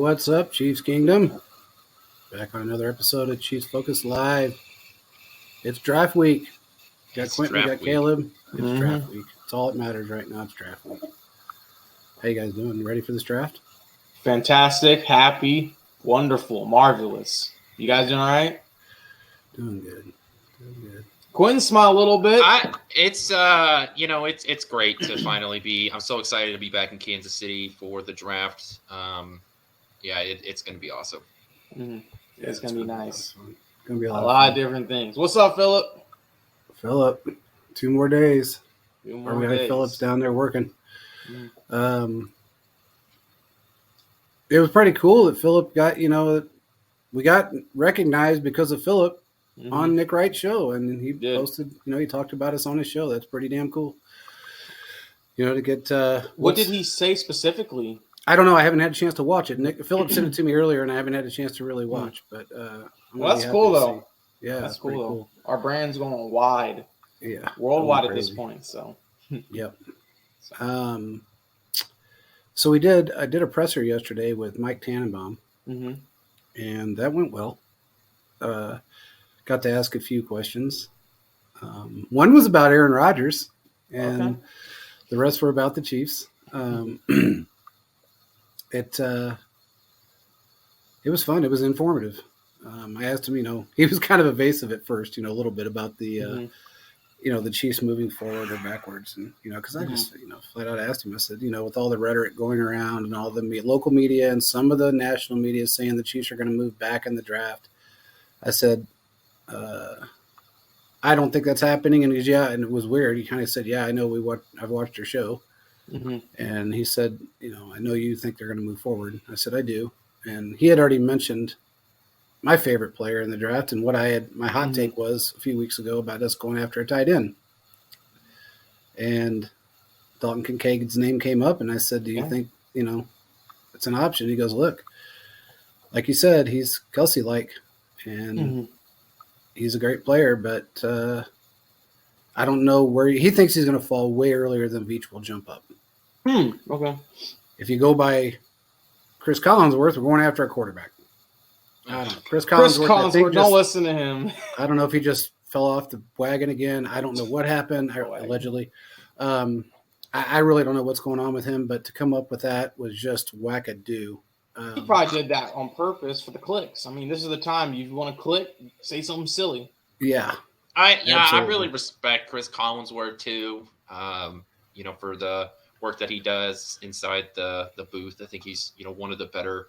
what's up, Chiefs Kingdom? Back on another episode of Chiefs Focus Live. It's draft week. We got Quentin, we got Caleb. It's draft week. It's all that matters right now. It's draft week. How you guys doing? You ready for this draft? Fantastic, happy, wonderful, marvelous. You guys doing all right? Doing good. Quentin, smile a little bit. It's great to finally be. I'm so excited to be back in Kansas City for the draft. It's going to be awesome. Mm-hmm. It's going to be nice. Going to be a lot of different things. What's up, Philip? Philip, 2 more days. We have Phillips down there working. It was pretty cool that Philip got, we got recognized because of Philip on Nick Wright's show. And he posted, he talked about us on his show. That's pretty damn cool. To get. What did he say specifically? I don't know. I haven't had a chance to watch it. Philip sent it to me earlier, and I haven't had a chance to really watch. But that's cool, though. Yeah, that's cool. Our brand's going wide. Yeah, worldwide at this point. So. Yep. So I did a presser yesterday with Mike Tannenbaum, and that went well. Got to ask a few questions. One was about Aaron Rodgers, and the rest were about the Chiefs. It was fun. It was informative. I asked him, he was kind of evasive at first, a little bit about the, the Chiefs moving forward or backwards. And, because I just, flat out asked him, I said, with all the rhetoric going around and all the local media and some of the national media saying the Chiefs are going to move back in the draft. I said, I don't think that's happening. And he goes, yeah. And it was weird. He kind of said, yeah, I know I've watched your show. And he said, I know you think they're going to move forward. I said, I do. And he had already mentioned my favorite player in the draft and what my hot take was a few weeks ago about us going after a tight end. And Dalton Kincaid's name came up, and I said, do you think, it's an option? He goes, look, like you said, he's Kelsey-like, and he's a great player, but I don't know where he thinks he's going to fall way earlier than Veach will jump up. Okay. If you go by Chris Collinsworth, we're going after a quarterback. I don't know. Chris Collinsworth, don't listen to him. I don't know if he just fell off the wagon again. I don't know what happened, allegedly. I really don't know what's going on with him, but to come up with that was just wackadoo. He probably did that on purpose for the clicks. I mean, this is the time you want to click, say something silly. Yeah. I really respect Chris Collinsworth too. For the work that he does inside the booth. I think he's one of the better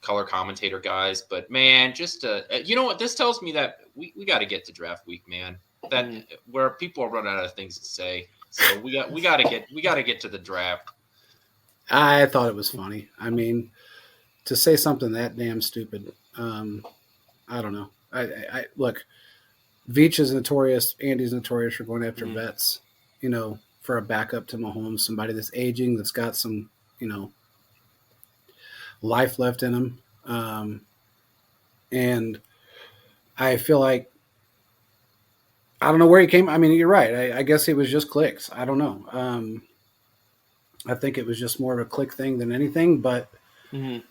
color commentator guys. But man, just what this tells me that we got to get to draft week, man. That where people are running out of things to say. So we got to get to the draft. I thought it was funny. I mean, to say something that damn stupid. I don't know. I look. Veach is notorious. Andy's notorious for going after vets, for a backup to Mahomes, somebody that's aging, that's got some, life left in him. And I feel like, I don't know where he came. I mean, you're right. I guess it was just clicks. I don't know. I think it was just more of a click thing than anything, but if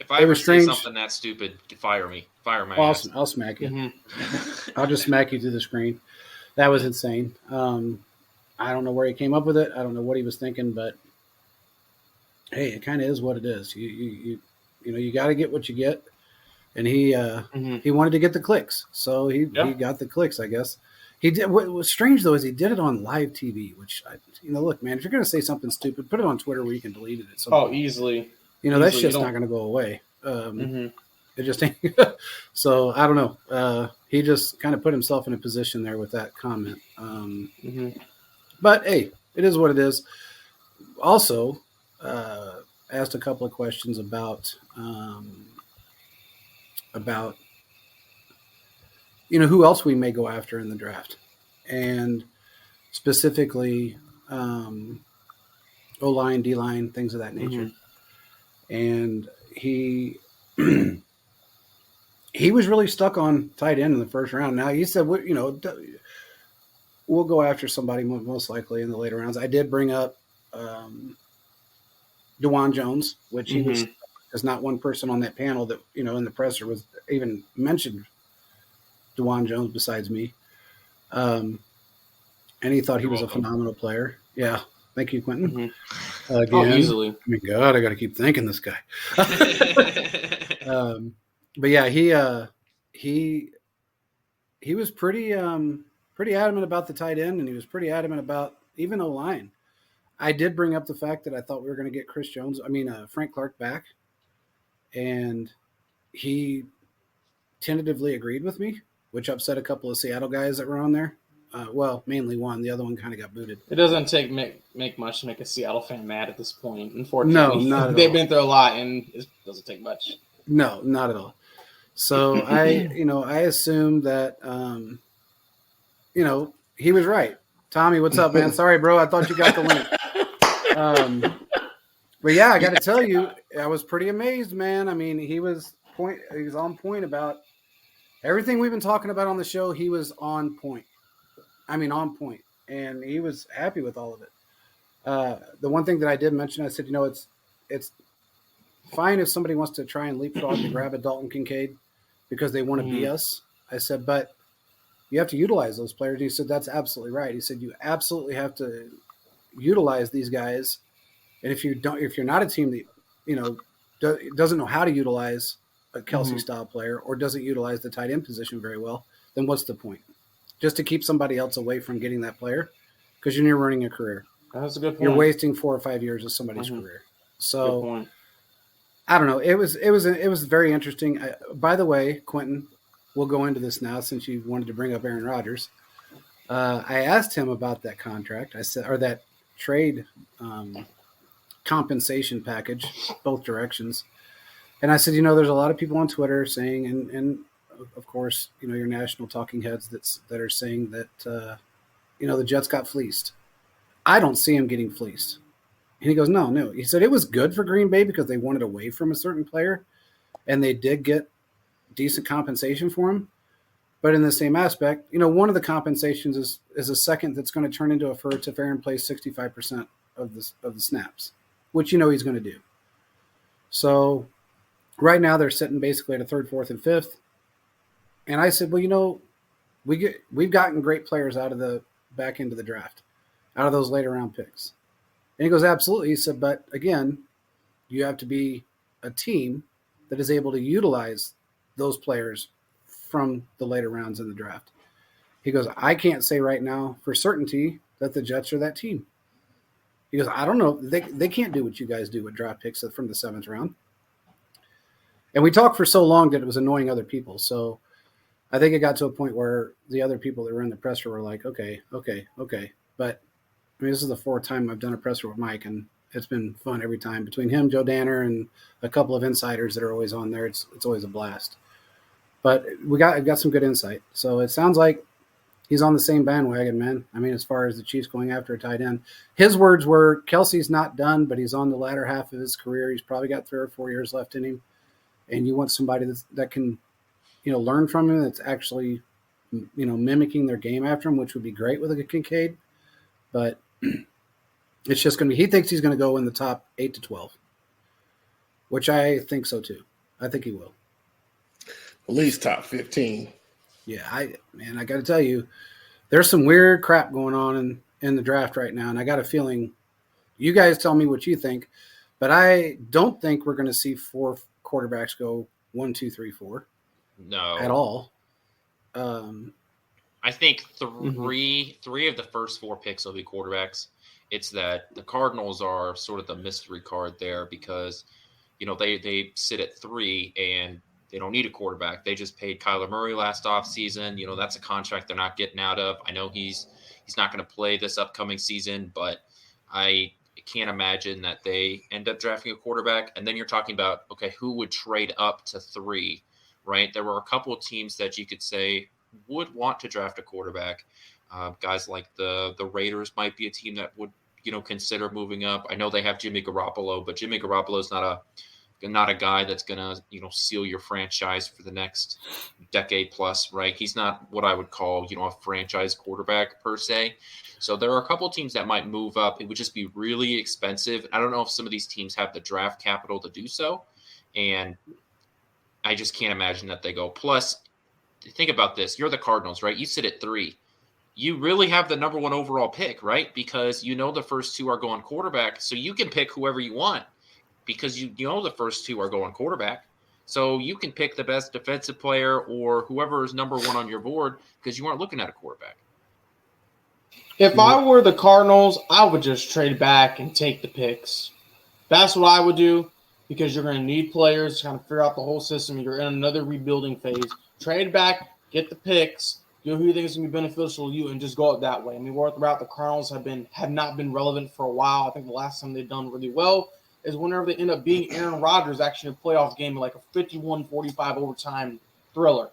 I ever say something that stupid, fire me. Fire my ass. I'll smack you. I'll just smack you through the screen. That was insane. I don't know where he came up with it. I don't know what he was thinking, but hey, it kind of is what it is. You got to get what you get, and he wanted to get the clicks, so he got the clicks, I guess. He did. What was strange though is he did it on live TV, which look, man, if you're gonna say something stupid, put it on Twitter where you can delete it. Easily. That shit's not gonna go away. It just ain't. So I don't know. He just kind of put himself in a position there with that comment. But hey, it is what it is. Also, asked a couple of questions about who else we may go after in the draft, and specifically O-line, D-line, things of that nature. And he was really stuck on tight end in the first round. Now, he said, we'll go after somebody most likely in the later rounds. I did bring up DeJuan Jones, which he was, Mhm. there's not one person on that panel that, in the presser was even mentioned DeJuan Jones besides me. Um, and he thought he You're was a welcome. phenomenal player. Yeah. Thank you, Quentin. Mhm. Oh, Again. easily. I mean, God, I got to keep thanking this guy. But yeah, he was pretty adamant about the tight end, and he was pretty adamant about even O-line. I did bring up the fact that I thought we were going to get Frank Clark back, and he tentatively agreed with me, which upset a couple of Seattle guys that were on there. Well, mainly one. The other one kind of got booted. It doesn't make much to make a Seattle fan mad at this point. No, Unfortunately, not at they've all. been through a lot, and it doesn't take much. No, not at all. So I assumed that, he was right. Tommy, what's up, man? Sorry, bro. I thought you got the link. But yeah, I got to tell you, I was pretty amazed, man. I mean, he was on point about everything we've been talking about on the show. He was on point. I mean, on point, and he was happy with all of it. The one thing that I did mention, I said, it's fine if somebody wants to try and leapfrog to grab a Dalton Kincaid because they want to be us. I said, but you have to utilize those players. And he said, that's absolutely right. He said, you absolutely have to utilize these guys. And if you're not a team that, doesn't know how to utilize a Kelsey style player or doesn't utilize the tight end position very well, then what's the point? Just to keep somebody else away from getting that player because you're ruining a career. That's a good point. You're wasting 4 or 5 years of somebody's career. So good point. I don't know. It was very interesting. By the way, Quentin, we'll go into this now since you wanted to bring up Aaron Rodgers. I asked him about that contract. I said, or that trade compensation package, both directions. And I said, there's a lot of people on Twitter saying, and of course, your national talking heads that are saying that, the Jets got fleeced. I don't see him getting fleeced. And he goes, no. He said it was good for Green Bay because they wanted away from a certain player, and they did get decent compensation for him. But in the same aspect, one of the compensations is a second that's going to turn into a first if Aaron plays 65% of the snaps, which he's going to do. So right now they're sitting basically at a third, fourth, and fifth. And I said, well, we've gotten great players out of the back end of the draft, out of those later round picks. And he goes, absolutely. He said, but again, you have to be a team that is able to utilize those players from the later rounds in the draft. He goes, I can't say right now for certainty that the Jets are that team. He goes, I don't know. They can't do what you guys do with draft picks from the 7th round. And we talked for so long that it was annoying other people. So I think it got to a point where the other people that were in the presser were like, okay. But I mean, this is the 4th time I've done a presser with Mike, and it's been fun every time. Between him, Joe Danner, and a couple of insiders that are always on there, it's always a blast. But we got some good insight. So it sounds like he's on the same bandwagon, man. I mean, as far as the Chiefs going after a tight end. His words were, Kelsey's not done, but he's on the latter half of his career. He's probably got 3 or 4 years left in him. And you want somebody that can, learn from him, that's actually, mimicking their game after him, which would be great with a Kincaid. But it's just going to be, he thinks he's going to go in the top 8 to 12, which I think so too. I think he will. At least top 15. Yeah, I got to tell you, there's some weird crap going on in the draft right now, and I got a feeling, you guys tell me what you think, but I don't think we're going to see 4 quarterbacks go 1, 2, 3, 4. No, at all. I think three of the first 4 picks will be quarterbacks. It's that the Cardinals are sort of the mystery card there because, they sit at 3 and they don't need a quarterback. They just paid Kyler Murray last offseason. That's a contract they're not getting out of. I know he's not going to play this upcoming season, but I can't imagine that they end up drafting a quarterback. And then you're talking about, okay, who would trade up to 3, right? There were a couple of teams that you could say would want to draft a quarterback. Guys like the Raiders might be a team that would, consider moving up. I know they have Jimmy Garoppolo, but Jimmy Garoppolo is not not a guy that's gonna seal your franchise for the next decade plus, right? He's not what I would call a franchise quarterback per se. So there are a couple of teams that might move up. It would just be really expensive. I don't know if some of these teams have the draft capital to do so, and I just can't imagine that they go. Plus, think about this: you're the Cardinals, right? You sit at 3. You really have the number 1 overall pick, right? Because the first 2 are going quarterback, so you can pick whoever you want because you know the first 2 are going quarterback. So you can pick the best defensive player or whoever is number 1 on your board because you aren't looking at a quarterback. If I were the Cardinals, I would just trade back and take the picks. That's what I would do because you're going to need players to kind of figure out the whole system. You're in another rebuilding phase. Trade back, get the picks, do who you think is going to be beneficial to you, and just go out that way. I mean, we're throughout the Cardinals have not been relevant for a while. I think the last time they've done really well is whenever they end up being Aaron Rodgers actually in a playoff game, like a 51-45 overtime thriller.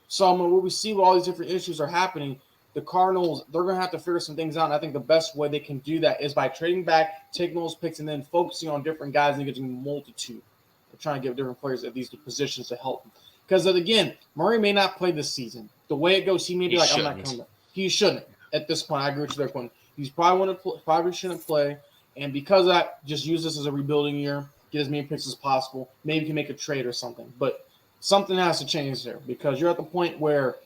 So what we see with all these different issues are happening, the Cardinals, they're going to have to figure some things out. And I think the best way they can do that is by trading back, taking those picks, and then focusing on different guys and getting a multitude. They're trying to give different players at these positions to help them. Because, again, Murray may not play this season. The way it goes, he may be I'm not coming back. He shouldn't at this point. I agree with you there, Quinn. He's probably shouldn't play. And because of that, just use this as a rebuilding year, get as many picks as possible. Maybe you can make a trade or something. But something has to change there because you're at the point where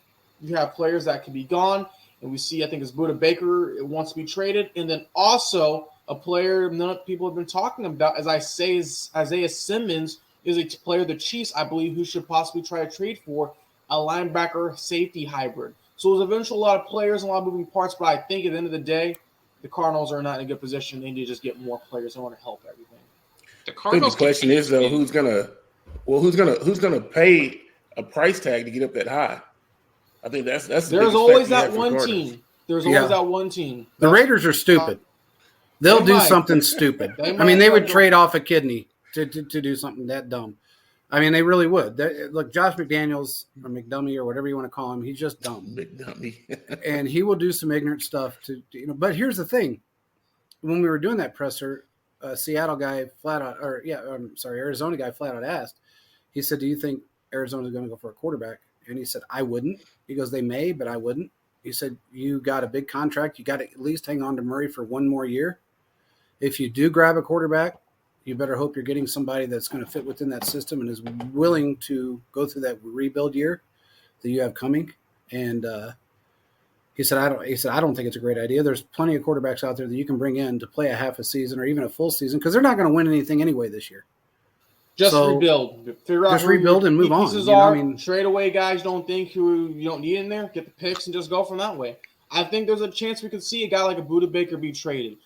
you have players that can be gone. And we see, I think it's Buda Baker wants to be traded. And then also a player none of people have been talking about, as I say, is Isaiah Simmons is a player the Chiefs, I believe, who should possibly try to trade for, a linebacker safety hybrid. So there's eventually a lot of players, a lot of moving parts, but I think at the end of the day, the Cardinals are not in a good position. They need to just get more players. They want to help everything. The Cardinals. The question is though, who's gonna pay a price tag to get up that high? I think that's. There's always that one team. There's always that one team. The Raiders are stupid. They'll do something stupid. They would trade off a kidney to do something that dumb. I mean, they really would. Look, Josh McDaniels or McDummy or whatever you want to call him, he's just dumb. McDummy. And he will do some ignorant stuff But here's the thing: when we were doing that presser, Arizona guy flat out asked. He said, "Do you think Arizona's going to go for a quarterback?" And he said, "I wouldn't." He goes, "They may, but I wouldn't." He said, "You got a big contract. You got to at least hang on to Murray for one more year. If you do grab a quarterback, you better hope you're getting somebody that's going to fit within that system and is willing to go through that rebuild year that you have coming." And he said, "I don't think it's a great idea. There's plenty of quarterbacks out there that you can bring in to play a half a season or even a full season because they're not going to win anything anyway this year. Just rebuild. Figure out just rebuild and move on. Trade away guys who you don't need in there. Get the picks and just go from that way. I think there's a chance we could see a guy like a Buda Baker be traded.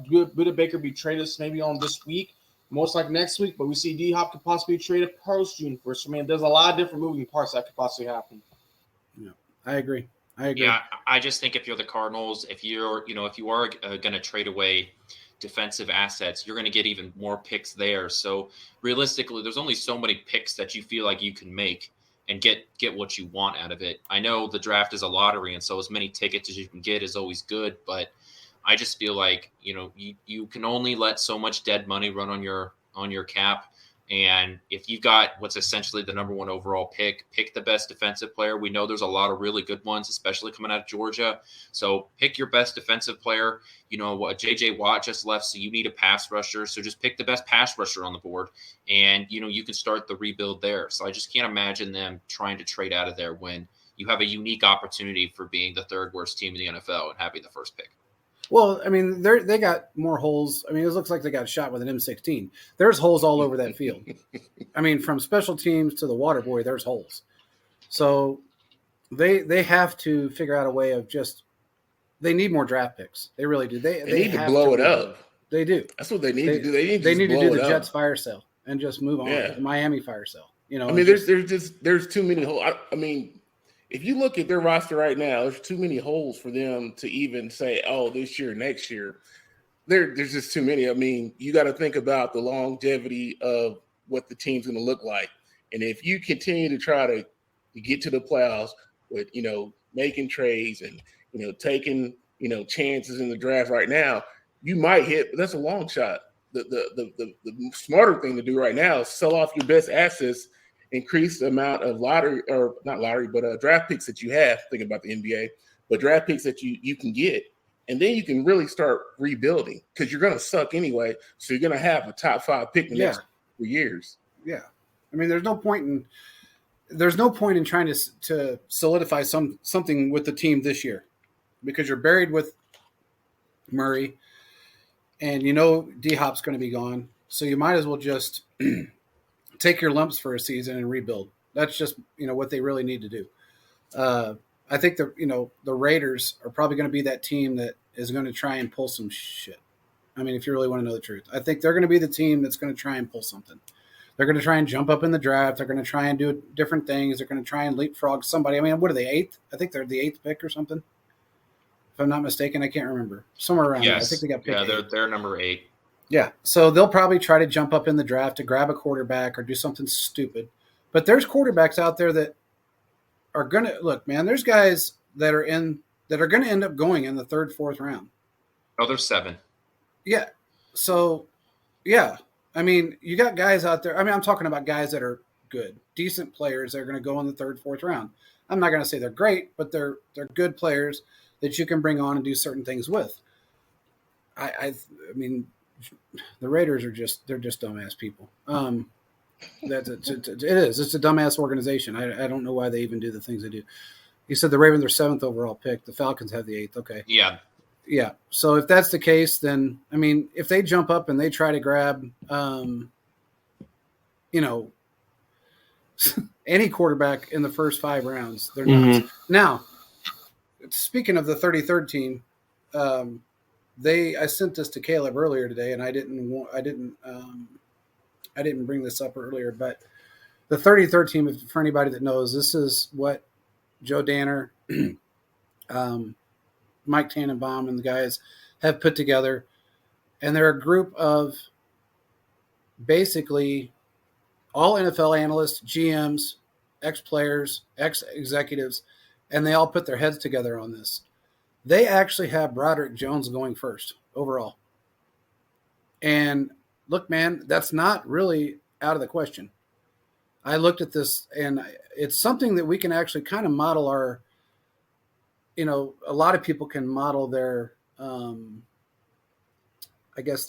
Buda Baker be traded maybe on this week, most likely next week. But we see D-Hop could possibly be traded post June 1st. I mean, there's a lot of different moving parts that could possibly happen. Yeah, I agree. Yeah, I just think if you're the Cardinals, if you are going to trade away defensive assets, you're going to get even more picks there. So realistically, there's only so many picks that you feel like you can make and get what you want out of it. I know the draft is a lottery, and so as many tickets as you can get is always good, but I just feel like, you can only let so much dead money run on your cap. And if you've got what's essentially the number 1 overall pick the best defensive player. We know there's a lot of really good ones, especially coming out of Georgia. So pick your best defensive player. JJ Watt just left, so you need a pass rusher. So just pick the best pass rusher on the board, and you can start the rebuild there. So I just can't imagine them trying to trade out of there when you have a unique opportunity for being the 3rd worst team in the NFL and having the first pick. Well, I mean, they got more holes. I mean, it looks like they got shot with an M16. There's holes all over that field. I mean, from special teams to the water boy, there's holes. So they have to figure out a way of they need more draft picks. They really do. They need to blow it up. They do. That's what they need to do. They need to do the Jets fire sale and just move on. Yeah. The Miami fire sale. I mean, there's too many holes. I mean, if you look at their roster right now, there's too many holes for them to even say, "Oh, this year, next year." There's just too many. I mean, you got to think about the longevity of what the team's going to look like, and if you continue to try to get to the playoffs with making trades and taking chances in the draft right now, you might hit, but that's a long shot. the smarter thing to do right now is sell off your best assets, increase the amount of draft picks that you have. Thinking about the NBA, but draft picks that you can get, and then you can really start rebuilding because you're going to suck anyway. So you're going to have a top 5 pick in the next 4 years. Yeah, I mean, there's no point in trying to solidify something with the team this year because you're buried with Murray, and D-Hop's going to be gone, so you might as well just take your lumps for a season and rebuild. That's just what they really need to do. I think the Raiders are probably going to be that team that is going to try and pull some shit. I mean, if you really want to know the truth, I think they're going to be the team that's going to try and pull something. They're going to try and jump up in the draft. They're going to try and do different things. They're going to try and leapfrog somebody. I mean, what are they, 8th? I think they're the 8th pick or something. If I'm not mistaken, I can't remember. Somewhere around there. I think they got picked. Yeah, they're number 8. Yeah, so they'll probably try to jump up in the draft to grab a quarterback or do something stupid. But there's quarterbacks out there that are going to – look, man, there's guys that are going to end up going in the 3rd, 4th round. Oh, there's 7. Yeah. So, yeah. I mean, you got guys out there. I mean, I'm talking about guys that are good, decent players that are going to go in the 3rd, 4th round. I'm not going to say they're great, but they're good players that you can bring on and do certain things with. I mean, the Raiders they're just dumbass people. It is. It's a dumbass organization. I don't know why they even do the things they do. You said the Ravens are 7th overall pick. The Falcons have the 8th. Okay. Yeah. Yeah. So if that's the case, then I mean, if they jump up and they try to grab, any quarterback in the first 5 rounds, they're nuts. Mm-hmm. Now, speaking of the 33rd team, I sent this to Caleb earlier today, and I didn't bring this up earlier, but the 33rd team, for anybody that knows, this is what Joe Danner, Mike Tannenbaum, and the guys have put together, and they're a group of basically all NFL analysts, GMs, ex-players, ex-executives, and they all put their heads together on this. They actually have Broderick Jones going first overall. And look, man, that's not really out of the question. I looked at this, and it's something that we can actually kind of model our, a lot of people can model their,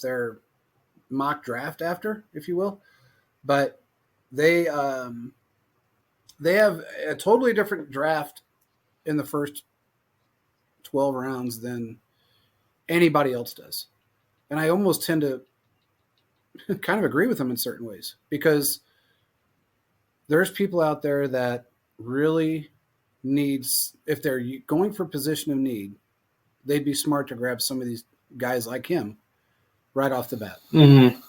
their mock draft after, if you will. But they have a totally different draft in the first 12 rounds than anybody else does. And I almost tend to kind of agree with them in certain ways, because there's people out there that really needs, if they're going for position of need, they'd be smart to grab some of these guys like him right off the bat. Mm-hmm.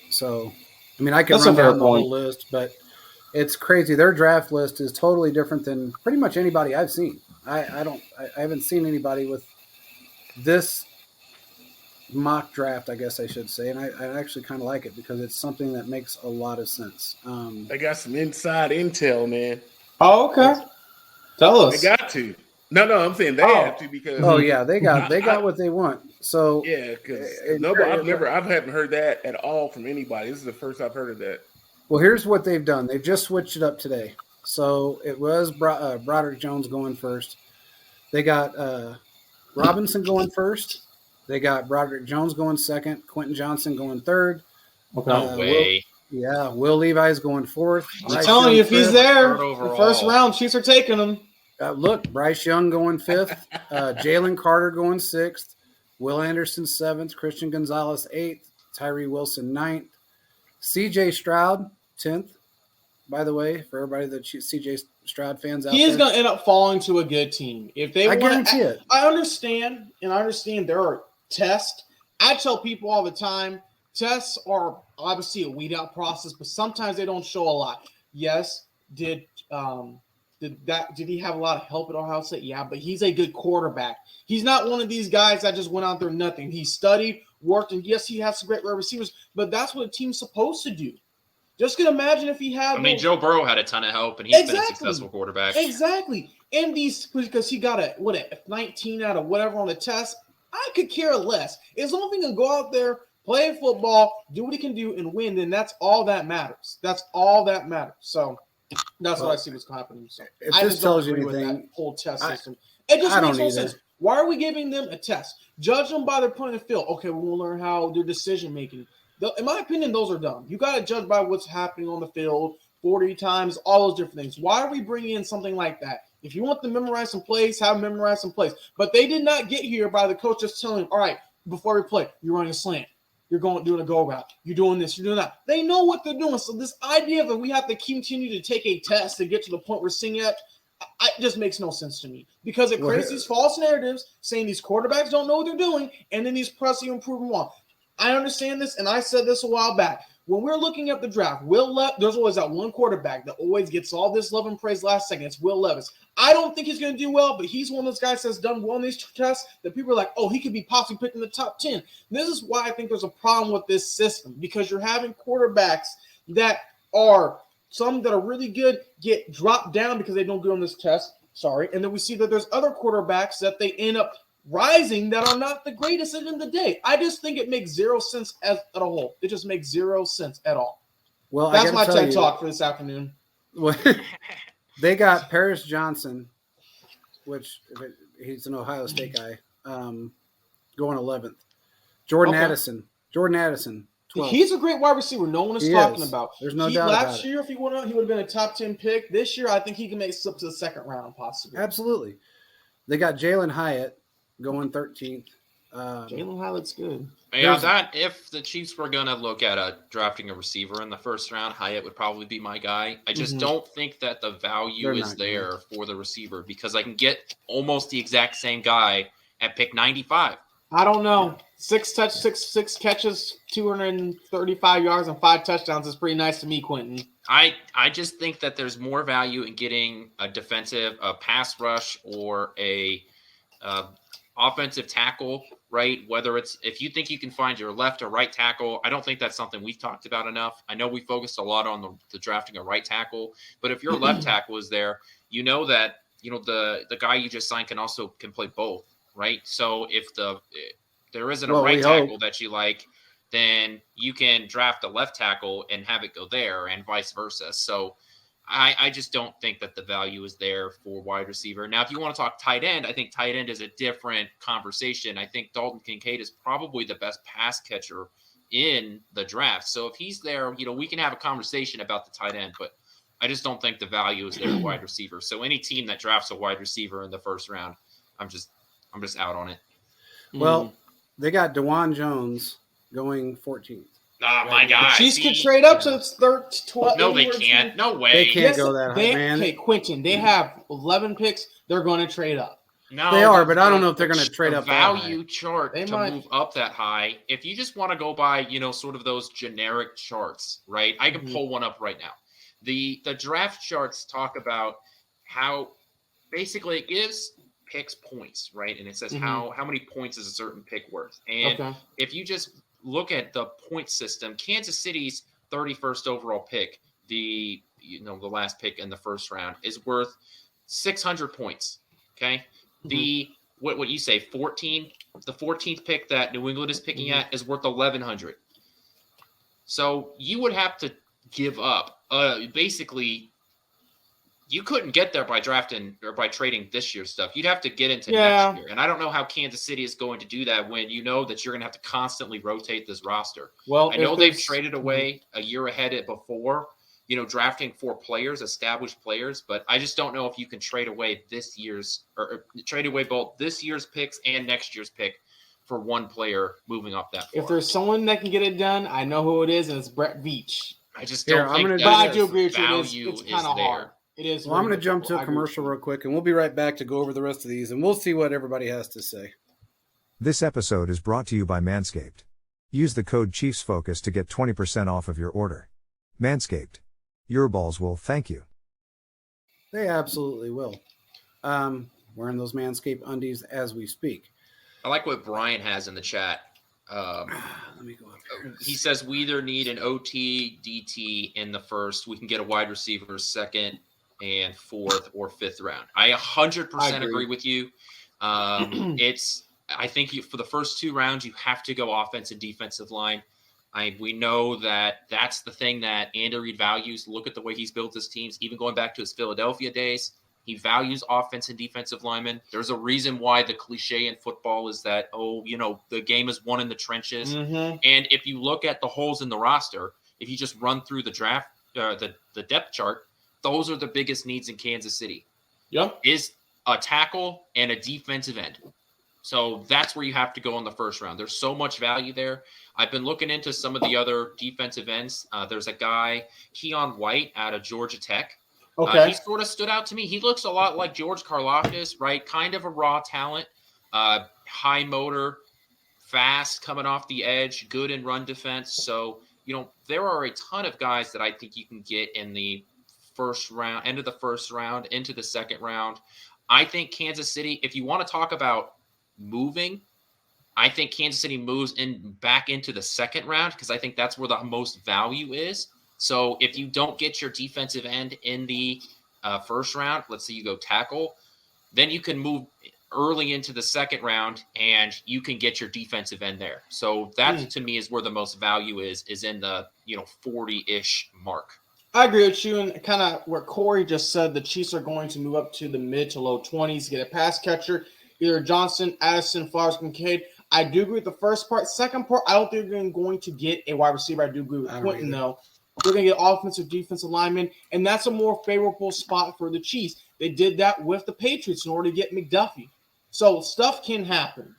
So, I mean, I could run down the whole list, but it's crazy. Their draft list is totally different than pretty much anybody I've seen. I haven't seen anybody with this mock draft, I guess I should say, and I actually kind of like it because it's something that makes a lot of sense. They got some inside intel, man. Oh, okay. Tell us. They got to. No, I'm saying they have to, because they got what they want. So yeah, because I haven't heard that at all from anybody. This is the first I've heard of that. Well, here's what they've done. They've just switched it up today. So it was Broderick Jones going first. They got Robinson going first. They got Broderick Jones going second. Quentin Johnson going third. Okay. No way. Will Levi's going fourth. I'm telling you, if he's there, the first round, Chiefs are taking him. Look, Bryce Young going fifth. Jalen Carter going sixth. Will Anderson seventh. Christian Gonzalez eighth. Tyree Wilson ninth. C.J. Stroud 10th. By the way, for everybody that C.J. Stroud fans out there, he is going to end up falling to a good team. If they, I guarantee it. I understand there are tests. I tell people all the time, tests are obviously a weed out process, but sometimes they don't show a lot. Yes, did he have a lot of help at Ohio State? Yeah, but he's a good quarterback. He's not one of these guys that just went out there nothing. He studied, worked, and yes, he has some great wide receivers, but that's what a team's supposed to do. Just can imagine if he had. I mean, Joe Burrow had a ton of help, and he's been a successful quarterback. Exactly. And because he got a 19 out of whatever on the test, I could care less. As long as he can go out there, play football, do what he can do, and win, then that's all that matters. That's all that matters. So that's what I see what's happening. So if I this just don't tells you agree with that anything, whole test system. It just I makes don't no either. sense. Why are we giving them a test? Judge them by their point of field. Okay, we'll learn how their decision making. In my opinion, those are dumb. You got to judge by what's happening on the field, 40 times, all those different things. Why are we bringing in something like that? If you want them to memorize some plays, have them memorize some plays. But they did not get here by the coach just telling them, all right, before we play, you're running a slant. You're doing a go route. You're doing this. You're doing that. They know what they're doing. So this idea that we have to continue to take a test to get to the point we're seeing at, it just makes no sense to me because it creates these false narratives saying these quarterbacks don't know what they're doing, and then these pressing and proving wrong. I understand this, and I said this a while back. When we're looking at the draft, there's always that one quarterback that always gets all this love and praise last second. It's Will Levis. I don't think he's going to do well, but he's one of those guys that's done well in these tests that people are like, oh, he could be possibly picked in the top 10. This is why I think there's a problem with this system because you're having quarterbacks that are some that are really good get dropped down because they don't go on this test. Sorry. And then we see that there's other quarterbacks that they end up rising that are not the greatest at the end of the day. I just think it makes zero sense as a whole. It just makes zero sense at all. Well, that's my TED talk for this afternoon. They got Paris Johnson, which he's an Ohio State guy, going 11th. Jordan Addison, 12th. He's a great wide receiver. No one is talking about. There's no doubt about it. Last year, if he went out, he would have been a top 10 pick. This year, I think he can make it up to the second round, possibly. Absolutely. They got Jalen Hyatt going 13th. Jalen Hyatt's good. Yeah, if the Chiefs were going to look at drafting a receiver in the first round, Hyatt would probably be my guy. I just don't think that the value is there for the receiver because I can get almost the exact same guy at pick 95. I don't know. Six catches, 235 yards, and 5 touchdowns is pretty nice to me, Quentin. I just think that there's more value in getting a defensive, a pass rush, or a offensive tackle, right? Whether it's if you think you can find your left or right tackle, I don't think that's something we've talked about enough. I know we focused a lot on the drafting a right tackle, but if your left tackle is there, you know that the guy you just signed can play both, right? So if there isn't a right tackle that you like, then you can draft a left tackle and have it go there and vice versa. So I just don't think that the value is there for wide receiver. Now, if you want to talk tight end, I think tight end is a different conversation. I think Dalton Kincaid is probably the best pass catcher in the draft. So if he's there, we can have a conversation about the tight end, but I just don't think the value is there at wide receiver. So any team that drafts a wide receiver in the first round, I'm just out on it. Well, they got DeJuan Jones going 14th. Oh, my God. Chiefs could trade up to 12. No, they can't. No way. They can't go that high, man. Okay, Quentin, they have 11 picks. They're going to trade up. No, they are, but I don't know if they're going to trade up. Value chart move up that high. If you just want to go by, sort of those generic charts, right? I can pull one up right now. The draft charts talk about how basically it gives picks points, right? And it says how many points is a certain pick worth. And if you just look at the point system, Kansas City's 31st overall pick, the last pick in the first round, is worth 600 points. Okay. The what you say, 14, the 14th pick that New England is picking at is worth 1,100. So you would have to give up. Basically, you couldn't get there by drafting or by trading this year's stuff. You'd have to get into next year. And I don't know how Kansas City is going to do that when you know that you're going to have to constantly rotate this roster. Well, I know they've traded away a year ahead before, drafting for established players, but I just don't know if you can trade away trade away both this year's picks and next year's pick for one player moving up that far. If there's someone that can get it done, I know who it is, and it's Brett Veach. I just don't think but I do agree with you. It's kind of hard. It is. Well, I'm going to jump to a commercial real quick, and we'll be right back to go over the rest of these, and we'll see what everybody has to say. This episode is brought to you by Manscaped. Use the code ChiefsFocus to get 20% off of your order. Manscaped. Your balls will thank you. They absolutely will. Wearing those Manscaped undies as we speak. I like what Brian has in the chat. Let me go up here. He says we either need an OT, DT in the first. We can get a wide receiver second and fourth or fifth round. I 100% agree with you. I think for the first 2 rounds, you have to go offense and defensive line. We know that's the thing that Andy Reid values. Look at the way he's built his teams, even going back to his Philadelphia days. He values offense and defensive linemen. There's a reason why the cliche in football is that, the game is won in the trenches. Mm-hmm. And if you look at the holes in the roster, if you just run through the draft, the depth chart, those are the biggest needs in Kansas City. Yep. Is a tackle and a defensive end. So that's where you have to go in the first round. There's so much value there. I've been looking into some of the other defensive ends. There's a guy, Keon White, out of Georgia Tech. Okay. He sort of stood out to me. He looks a lot like George Karlaftis, right? Kind of a raw talent, high motor, fast, coming off the edge, good in run defense. So, there are a ton of guys that I think you can get in the first round, end of the first round, into the second round. I think Kansas City, if you want to talk about moving, I think Kansas City moves back into the second round because I think that's where the most value is. So if you don't get your defensive end in the first round, let's say you go tackle, then you can move early into the second round and you can get your defensive end there. So that to me is where the most value is in the 40-ish mark. I agree with you, and kind of where Corey just said, the Chiefs are going to move up to the mid to low 20s, get a pass catcher, either Johnson, Addison, Flowers, Kincaid. I do agree with the first part. Second part, I don't think they're going to get a wide receiver. I do agree with Quentin, though. They're going to get offensive, defensive linemen, and that's a more favorable spot for the Chiefs. They did that with the Patriots in order to get McDuffie. So stuff can happen.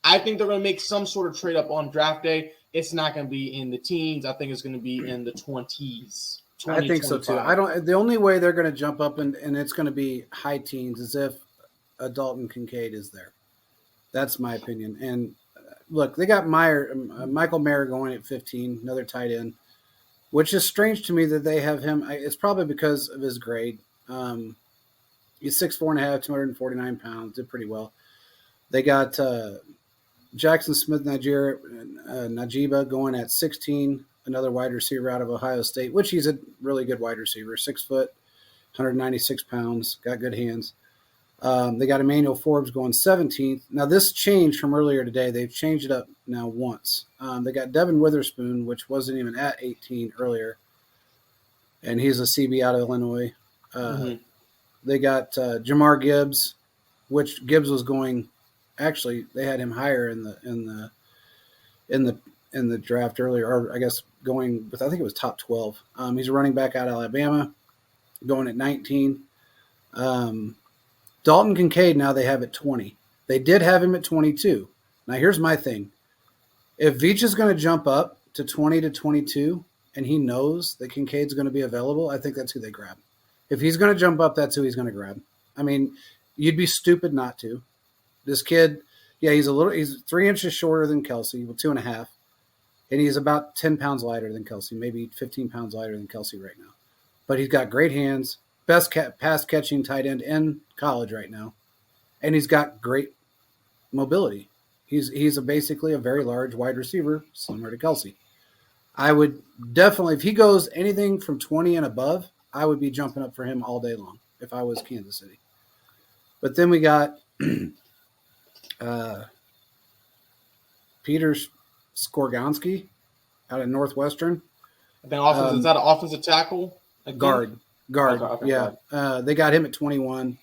I think they're going to make some sort of trade up on draft day. It's not going to be in the teens. I think it's going to be in the 20s. I think so too. The only way they're going to jump up and it's going to be high teens is if a Dalton Kincaid is there. That's my opinion. And look, they got Michael Mayer going at 15, another tight end, which is strange to me that they have him. It's probably because of his grade. He's 6'4.5", 249 pounds, did pretty well. They got Jackson Smith Najiba going at 16, another wide receiver out of Ohio State, which he's a really good wide receiver, 6 foot, 196 pounds, got good hands. They got Emmanuel Forbes going 17th. Now, this changed from earlier today. They've changed it up now once. They got Devin Witherspoon, which wasn't even at 18 earlier, and he's a CB out of Illinois. They got Jamar Gibbs, which Gibbs was going. Actually, they had him higher in the draft earlier, or I guess going with, I think it was top 12. He's a running back out of Alabama, going at 19. Dalton Kincaid, now they have at 20. They did have him at 22. Now, here's my thing. If Veach is going to jump up to 20 to 22, and he knows that Kincaid's going to be available, I think that's who they grab. If he's going to jump up, that's who he's going to grab. I mean, you'd be stupid not to. This kid, he's 3 inches shorter than Kelsey, well, 2.5. And he's about 10 pounds lighter than Kelsey, maybe 15 pounds lighter than Kelsey right now. But he's got great hands, best pass catching tight end in college right now. And he's got great mobility. He's basically a very large wide receiver, similar to Kelsey. I would definitely, if he goes anything from 20 and above, I would be jumping up for him all day long if I was Kansas City. But then we got Peter Skorgonski out of Northwestern. Then is that an offensive tackle? Guard. Okay, yeah. They got him at 21.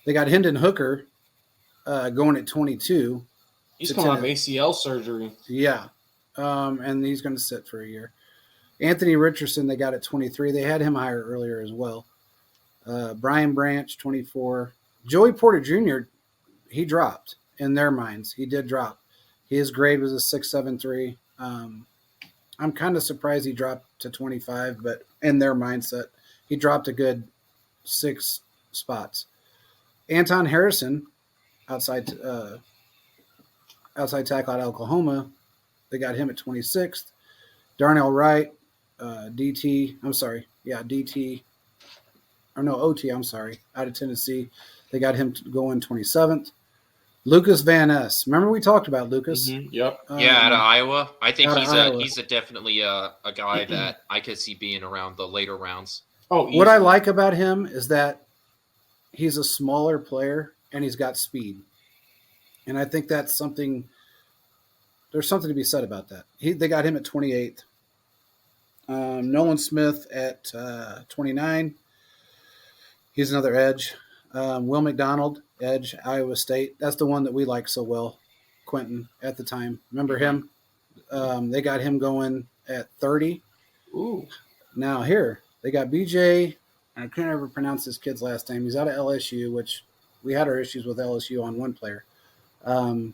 They got Hendon Hooker going at 22. He's coming out of ACL surgery. Yeah. And he's going to sit for a year. Anthony Richardson, they got at 23. They had him higher earlier as well. Brian Branch, 24. Joey Porter Jr., he dropped in their minds. He did drop. His grade was a 6.73. I'm kind of surprised he dropped to 25, but in their mindset, he dropped a good 6 spots. Anton Harrison, outside tackle out of Oklahoma, they got him at 26th. Darnell Wright, DT, out of Tennessee. They got him going 27th. Lucas Van Ness. Remember we talked about Lucas? Mm-hmm. Yep. Out of Iowa. I think he's definitely a guy that I could see being around the later rounds. What I like about him is that he's a smaller player and he's got speed. And I think that's something. There's something to be said about that. They got him at 28th. Nolan Smith at 29. He's another edge. Will McDonald, edge, Iowa State. That's the one that we liked so well, Quentin, at the time. Remember him? They got him going at 30. Ooh. Now here, they got BJ, and I couldn't ever pronounce this kid's last name. He's out of LSU, which we had our issues with LSU on one player. Ojulari.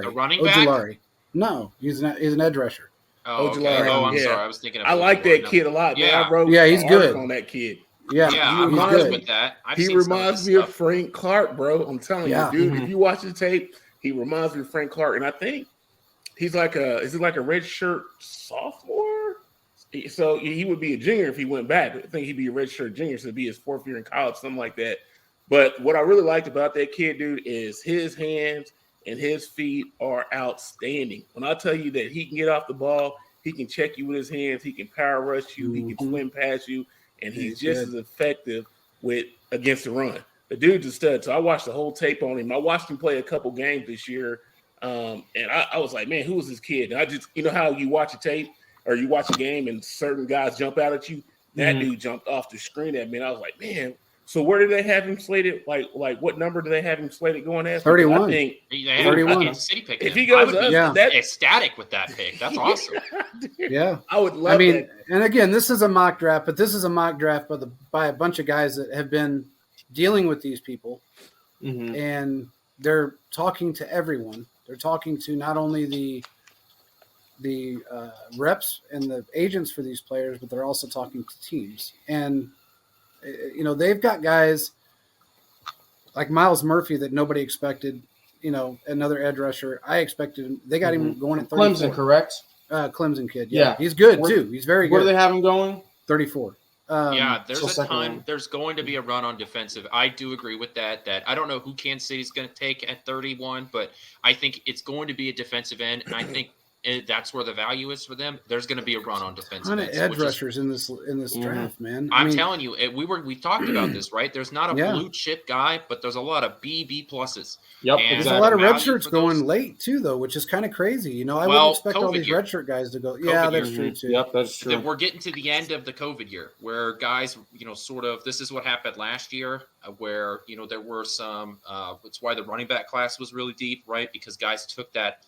A running back? Ojulari. No, he's an edge rusher. Oh, okay. Ojulari, I'm yeah. sorry. I was thinking of I like that kid a lot. Man. Yeah. I wrote he's an good article on that kid. Yeah, I'm he's good good. with that. He reminds me of Frank Clark, bro. I'm telling you, dude. If you watch the tape, he reminds me of Frank Clark, and I think he's like is it like a red shirt sophomore? So he would be a junior if he went back. I think he'd be a red shirt junior, so it'd be his 4th year in college, something like that. But what I really liked about that kid, dude, is his hands and his feet are outstanding. When I tell you that he can get off the ball, he can check you with his hands, he can power rush you, he can swim past you, and he's just as effective against the run. The dude's a stud. So I watched the whole tape on him. I watched him play a couple games this year, and I was like, man, who is this kid? And I just, how you watch a tape or you watch a game and certain guys jump out at you? That dude jumped off the screen at me, and I was like, man. So where do they have him slated? Like what number do they have him slated going at? 31. I think 31. City pick if him. he goes I would up, be ecstatic with that pick. That's awesome. Yeah, I would love. That. And again, this is a mock draft, but this is a mock draft by a bunch of guys that have been dealing with these people, and they're talking to everyone. They're talking to not only the reps and the agents for these players, but they're also talking to teams. And they've got guys like Miles Murphy that nobody expected. Another edge rusher. I expected him. They got him going at 34. Clemson, correct? Clemson kid. Yeah. He's good too. He's very good. Where do they have him going? 34. There's a time. There's going to be a run on defensive. I do agree with that. That I don't know who Kansas City's going to take at 31, but I think it's going to be a defensive end, and I think that's where the value is for them. There's going to be a run on defensive ends. Edge rushers in this draft, man. I'm telling you, we talked about this, right? There's not a blue chip guy, but there's a lot of B pluses. Yep, there's a lot of red shirts going late too, though, which is kind of crazy. I wouldn't expect all these red shirt guys to go. Yeah, that's true too. Yep, that's true. We're getting to the end of the COVID year, where guys, sort of. This is what happened last year, where there were some. It's why the running back class was really deep, right? Because guys took that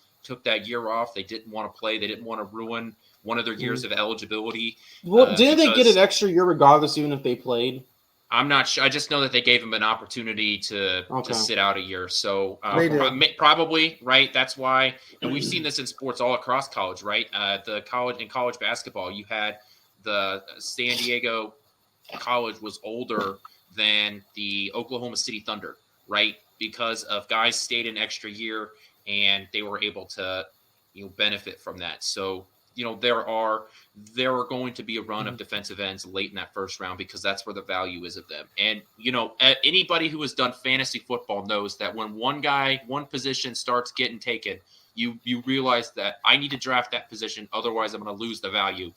year off. They didn't want to play. They didn't want to ruin one of their years of eligibility. Well, didn't they get an extra year regardless, even if they played? I'm not sure. I just know that they gave him an opportunity to sit out a year. So probably, right? That's why. And we've seen this in sports all across college, right? In college basketball, you had the San Diego College was older than the Oklahoma City Thunder, right? Because of guys stayed an extra year and they were able to, benefit from that. So, there are going to be a run of defensive ends late in that first round because that's where the value is of them. And, anybody who has done fantasy football knows that when one position starts getting taken, you realize that I need to draft that position. Otherwise I'm going to lose the value.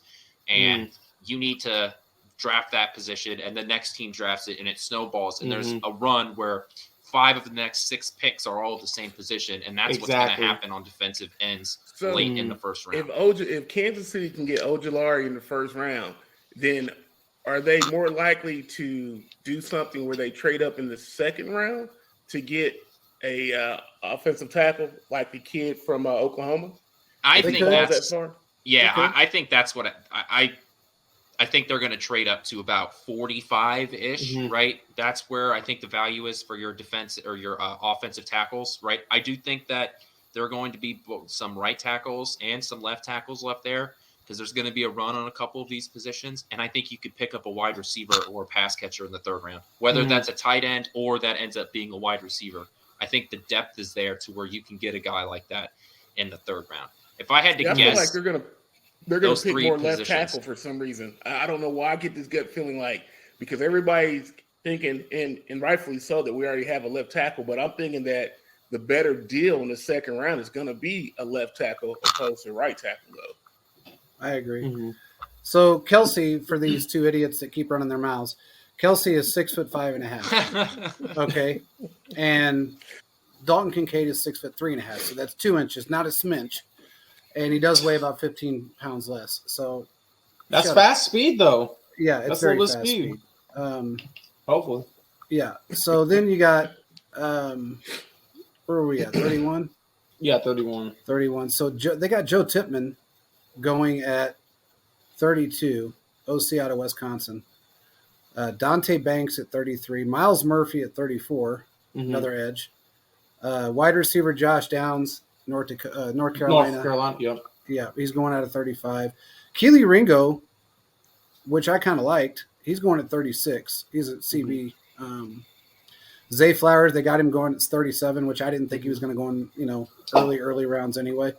And you need to draft that position and the next team drafts it and it snowballs. And there's a run where 5 of the next 6 picks are all the same position, and that's what's going to happen on defensive ends late in the first round. If Kansas City can get Ojulari in the first round, then are they more likely to do something where they trade up in the second round to get a offensive tackle like the kid from Oklahoma? I think that's that far? Yeah, okay. I think that's what I think they're going to trade up to about 45-ish, right? That's where I think the value is for your defense or your offensive tackles, right? I do think that there are going to be some right tackles and some left tackles left there because there's going to be a run on a couple of these positions. And I think you could pick up a wide receiver or a pass catcher in the third round, whether that's a tight end or that ends up being a wide receiver. I think the depth is there to where you can get a guy like that in the third round. If I had to guess, I feel like they're going to pick more positions. left tackle for some reason. I don't know why. I get this gut feeling because everybody's thinking, and rightfully so, that we already have a left tackle. But I'm thinking that the better deal in the second round is going to be a left tackle opposed to right tackle, though. I agree. So, Kelsey, for these two idiots that keep running their mouths, Kelsey is 6'5.5". Okay, and Dalton Kincaid is 6'3.5". So that's 2 inches, not a smidge, and he does weigh about 15 pounds less. So That's fast speed, though. yeah, it's That's very a little fast speed. Hopefully. Yeah. So then you got where are we at? 31. Yeah, 31. 31. So they got Joe Tipman going at 32, OC out of Wisconsin. Dante Banks at 33. Miles Murphy at 34, another edge. Wide receiver Josh Downs, North Carolina. North Carolina, yep. Yeah, he's going out of 35. Keely Ringo, which I kind of liked, he's going at 36. He's at CB. Zay Flowers, they got him going at 37, which I didn't think he was going to go in, early rounds anyway.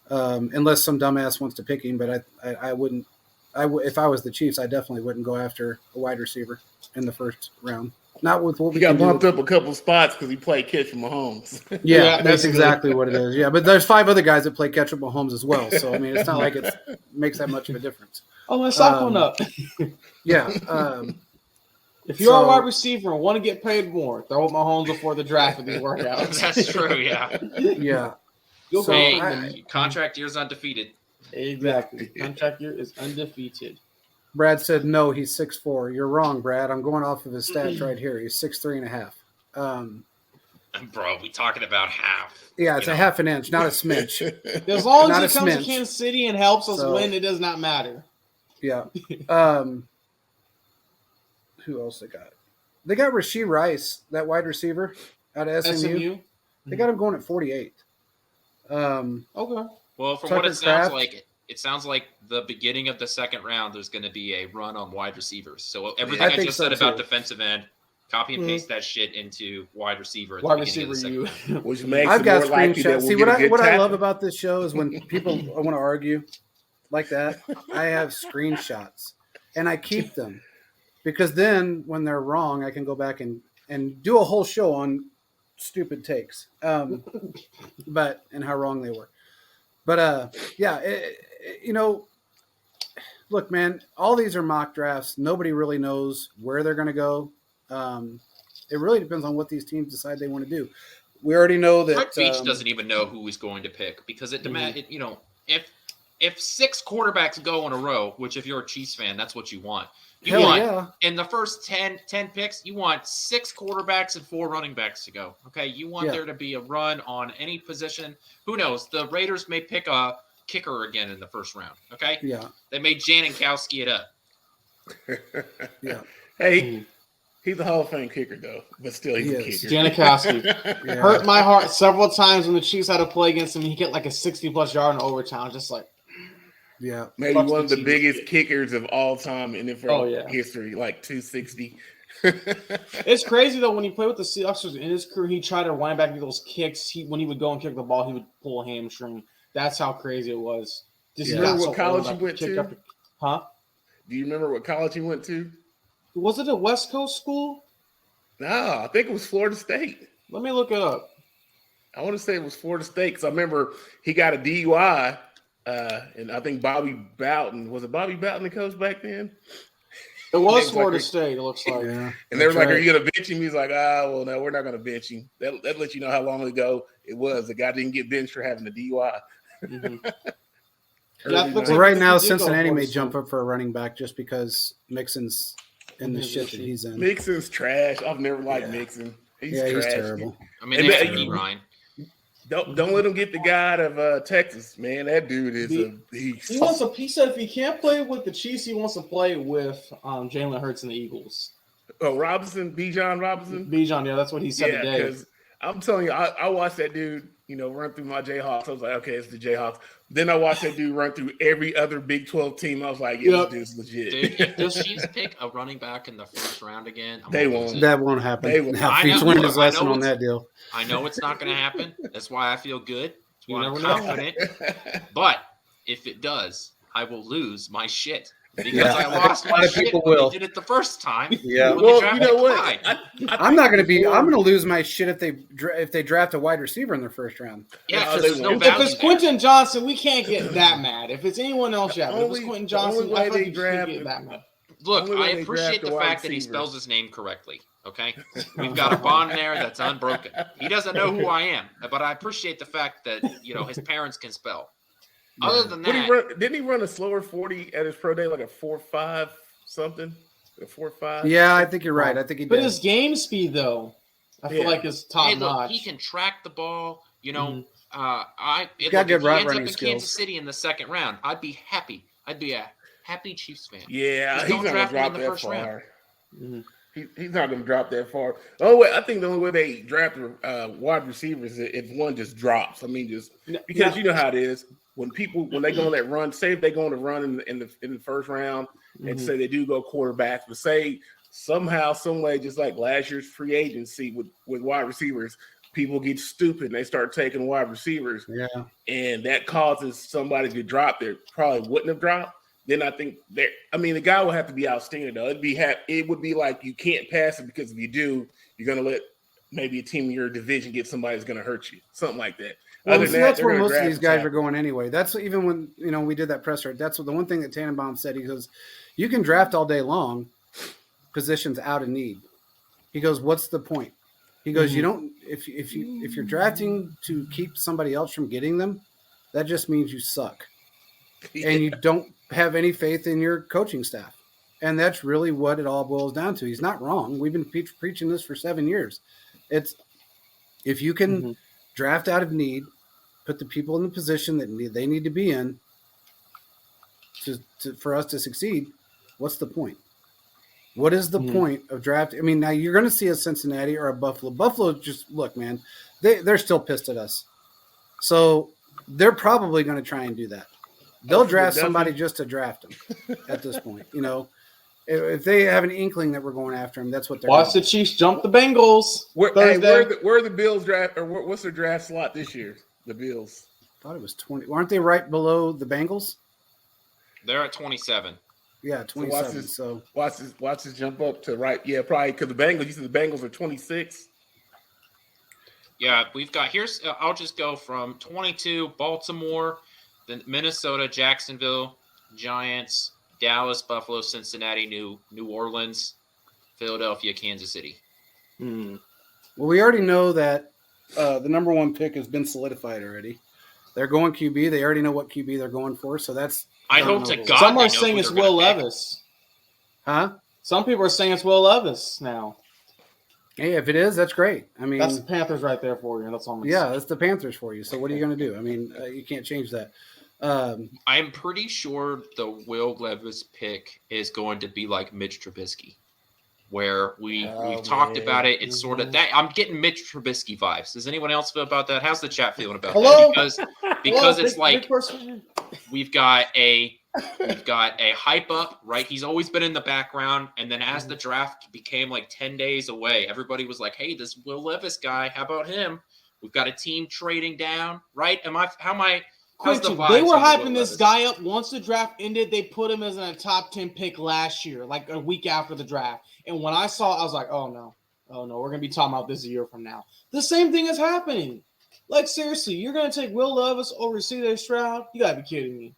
Unless some dumbass wants to pick him, but I wouldn't. If I was the Chiefs, I definitely wouldn't go after a wide receiver in the first round. Not with what we got bumped up a couple spots because he played catch with Mahomes. Yeah, that's exactly what it is. Yeah, but there's 5 other guys that play catch with Mahomes as well. So I mean, it's not like it makes that much of a difference. Oh, let's stop one up. Yeah. If you're a wide receiver and want to get paid more, throw with Mahomes before the draft with these workouts. That's true. Yeah. Yeah. Contract year's undefeated. Exactly. Contract year is undefeated. Brad said no. He's 6'4". You're wrong, Brad. I'm going off of his stats right here. He's 6'3.5". Bro, we talking about half. Yeah, it's a half an inch, not a smidge. As long as he comes to Kansas City and helps us win, it does not matter. Yeah. Who else they got? They got Rashee Rice, that wide receiver out of SMU. They got him going at 48. Okay. Well, from what it sounds like, it sounds like the beginning of the second round, there's going to be a run on wide receivers. So everything I just said about defensive end, copy and paste that shit into wide receiver. Wide receiver, which makes I've it got more likely that screenshots. we'll See what I love about this show is when people want to argue like that. I have screenshots and I keep them because then when they're wrong, I can go back and do a whole show on stupid takes, but and how wrong they were. But look, man, all these are mock drafts. Nobody really knows where they're going to go. It really depends on what these teams decide they want to do. We already know that Mike Beach doesn't even know who he's going to pick because it demands. If 6 quarterbacks go in a row, which if you're a Chiefs fan, that's what you want. In the first 10 picks, you want 6 quarterbacks and 4 running backs to go. Okay, you want there to be a run on any position. Who knows? The Raiders may pick a kicker again in the first round. Okay, they may Janikowski it up. Yeah. Hey, he's a Hall of Fame kicker though, but still he's a kicker. Janikowski hurt my heart several times when the Chiefs had to play against him. He get like a 60+ yard in overtime, just like. Yeah, maybe one of the biggest kickers of all time in NFL history, like 260. It's crazy though when he played with the Seahawks in his career, he tried to wind back those kicks. When he would go and kick the ball, he would pull a hamstring. That's how crazy it was. Do you remember what college he went to? Huh? Do you remember what college he went to? Was it a West Coast school? No, I think it was Florida State. Let me look it up. I want to say it was Florida State because I remember he got a DUI. And I think Bobby Bowden was it Bobby Bowden the coach back then? It was Florida State. It looks like. Yeah, and they were like, "Are you going to bench him?" He's like, well, no, we're not going to bench him." That lets you know how long ago it was. The guy didn't get benched for having a DUI. Well, right now, Cincinnati may jump up for a running back just because Mixon's in the shit that he's in. Mixon's trash. I've never liked Mixon. He's trash. He's terrible. I mean, that's me, Ryan. Don't let him get the guy out of Texas, man. That dude is a beast. He wants he said if he can't play with the Chiefs, he wants to play with Jalen Hurts and the Eagles. Oh, Bijan Robinson? Bijan, that's what he said today. Because I'm telling you, I watched that dude, run through my Jayhawks. I was like, okay, it's the Jayhawks. Then I watched that dude run through every other Big 12 team. I was like, this dude's legit. Dude, if the Chiefs pick a running back in the first round again, they won't. That won't happen. They won't. He's learned his lesson on that deal. I know it's not going to happen. That's why I feel good. That's why I'm confident. But if it does, I will lose my shit. Because I lost my shit when I did it the first time. Yeah. Well, you know what? I'm not going to be. I'm going to lose my shit if they draft a wide receiver in their first round. Yeah. If it's Quentin Johnson, we can't get that mad. If it's anyone else, if it's Quentin Johnson, I think we can't get that mad. Look, Only way I they appreciate draft a the wide fact that he receiver. spells his name correctly. Okay, we've got a bond there that's unbroken. He doesn't know who I am, but I appreciate the fact that his parents can spell. Yeah. Other than What that, didn't he run a slower 40 at his pro day, like a 4.5 something? A 4.5? Yeah, I think you're right. I think he But did. his game speed, though, I feel Yeah. like is top hey, look, notch. he can track the ball. Mhm. He's got good if he route ends up running in skills. Kansas City in the second round, I'd be happy. I'd be a happy Chiefs fan. Yeah, Just he's don't not going to draft me in drop the that first round. far. Mhm. He's not going to drop that far. Oh, wait, I think the only way they draft wide receivers is if one just drops. I mean, just because you know how it is when they go on that run. Say if they go on a run in the first round, and say they do go quarterbacks, but say somehow, some way, just like last year's free agency with wide receivers, people get stupid and they start taking wide receivers, and that causes somebody to drop that probably wouldn't have dropped. Then I think the guy will have to be outstanding though. It would be like you can't pass it because if you do, you're gonna let maybe a team in your division get somebody that's gonna hurt you, something like that. Well, Other than that's that, where they're most of gonna these draft guys are going anyway. That's even when we did that presser. That's what the one thing that Tannenbaum said. He goes, "You can draft all day long, positions out of need." He goes, "What's the point?" He goes, "You don't if you're drafting to keep somebody else from getting them, that just means you suck, and you don't have any faith in your coaching staff." And that's really what it all boils down to. He's not wrong. We've been preaching this for 7 years. It's if you can draft out of need, put the people in the position that they need to be in for us to succeed, what's the point? What is the point of draft? I mean, now you're going to see a Cincinnati or a Buffalo. Buffalo, just look, man, they're still pissed at us. So they're probably going to try and do that. They'll draft somebody just to draft them at this point. If they have an inkling that we're going after them, that's what they're Watch the do. Chiefs jump the Bengals. where Thursday. are the Bills draft, or what's their draft slot this year? The Bills. I thought it was 20. Aren't they right below the Bengals? They're at 27. Yeah, 27. So watch this jump up to right. Yeah, probably because the Bengals. You said the Bengals are 26. Yeah, we've got I'll just go from 22. Baltimore, then Minnesota, Jacksonville, Giants, Dallas, Buffalo, Cincinnati, New Orleans, Philadelphia, Kansas City. Well, we already know that the number one pick has been solidified already. They're going QB. They already know what QB they're going for. So that's. I hope to God. Some are saying it's Will Levis. Huh? Some people are saying it's Will Levis now. Hey, if it is, that's great. I mean, that's the Panthers right there for you. That's all. That's the Panthers for you. So what are you going to do? I mean, you can't change that. I'm pretty sure the Will Levis pick is going to be like Mitch Trubisky, where we've talked about it. It's sort of that. I'm getting Mitch Trubisky vibes. Does anyone else feel about that? How's the chat feeling about that? Because it's like we've got a hype up, right? He's always been in the background, and then as the draft became like 10 days away, everybody was like, "Hey, this Will Levis guy, how about him?" We've got a team trading down, right? How's the vibes they were on hyping Will this Levis? guy up once the draft ended. They put him as a top 10 pick last year, like a week after the draft. And when I saw it, I was like, oh no, we're going to be talking about this a year from now. The same thing is happening. Like, seriously, you're going to take Will Levis over C.J. Stroud? You got to be kidding me.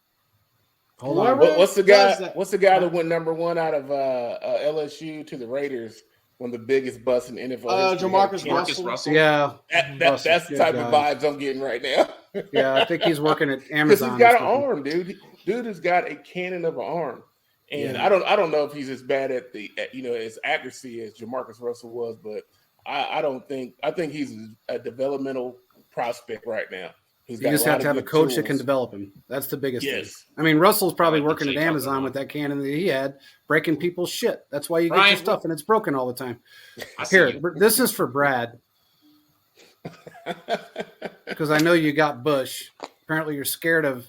Hold on. What's the guy? What's the guy that went number one out of LSU to the Raiders? One of the biggest busts in NFL history. Jamarcus Russell. Yeah, that's the type of vibes I'm getting right now. Yeah, I think he's working at Amazon. He's got an arm, dude. Dude has got a cannon of an arm, and I don't know if he's as bad at his accuracy as Jamarcus Russell was, but I think he's a developmental prospect right now. You just have to have a coach that can develop him. That's the biggest thing. I mean, Russell's probably working at Amazon with that cannon that he had, breaking people's shit. That's why you get your stuff and it's broken all the time. Here, this is for Brad. Because I know you got Bush. Apparently you're scared of,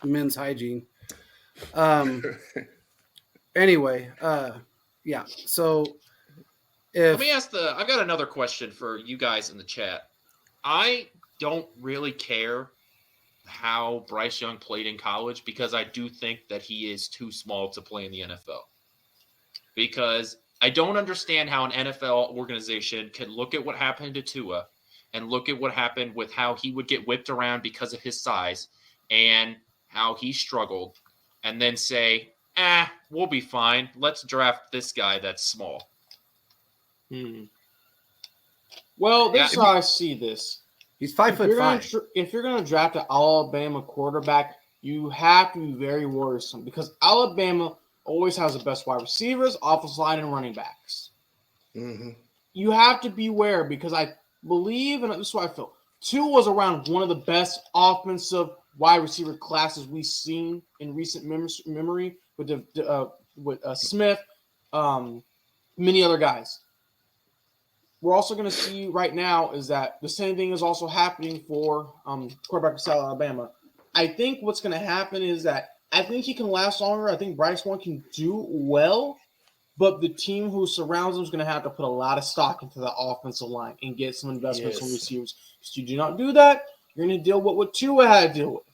men's hygiene. Anyway, yeah. So Let me ask I've got another question for you guys in the chat. I don't really care how Bryce Young played in college because I do think that he is too small to play in the NFL. Because I don't understand how an NFL organization can look at what happened to Tua and look at what happened with how he would get whipped around because of his size and how he struggled and then say, we'll be fine. Let's draft this guy that's small. Well, this is how I see this. He's 5'5". If you're going to draft an Alabama quarterback, you have to be very worrisome because Alabama always has the best wide receivers, offensive line, and running backs. Mm-hmm. You have to beware because I believe, and this is what I feel, Tua was around one of the best offensive wide receiver classes we've seen in recent memory with Smith, many other guys. We're also going to see right now is that the same thing is also happening for quarterback of South Alabama. I think what's going to happen is that I think he can last longer. I think Bryce Young can do well, but the team who surrounds him is going to have to put a lot of stock into the offensive line and get some investments from receivers. If you do not do that, you're going to deal with what Tua had to deal with.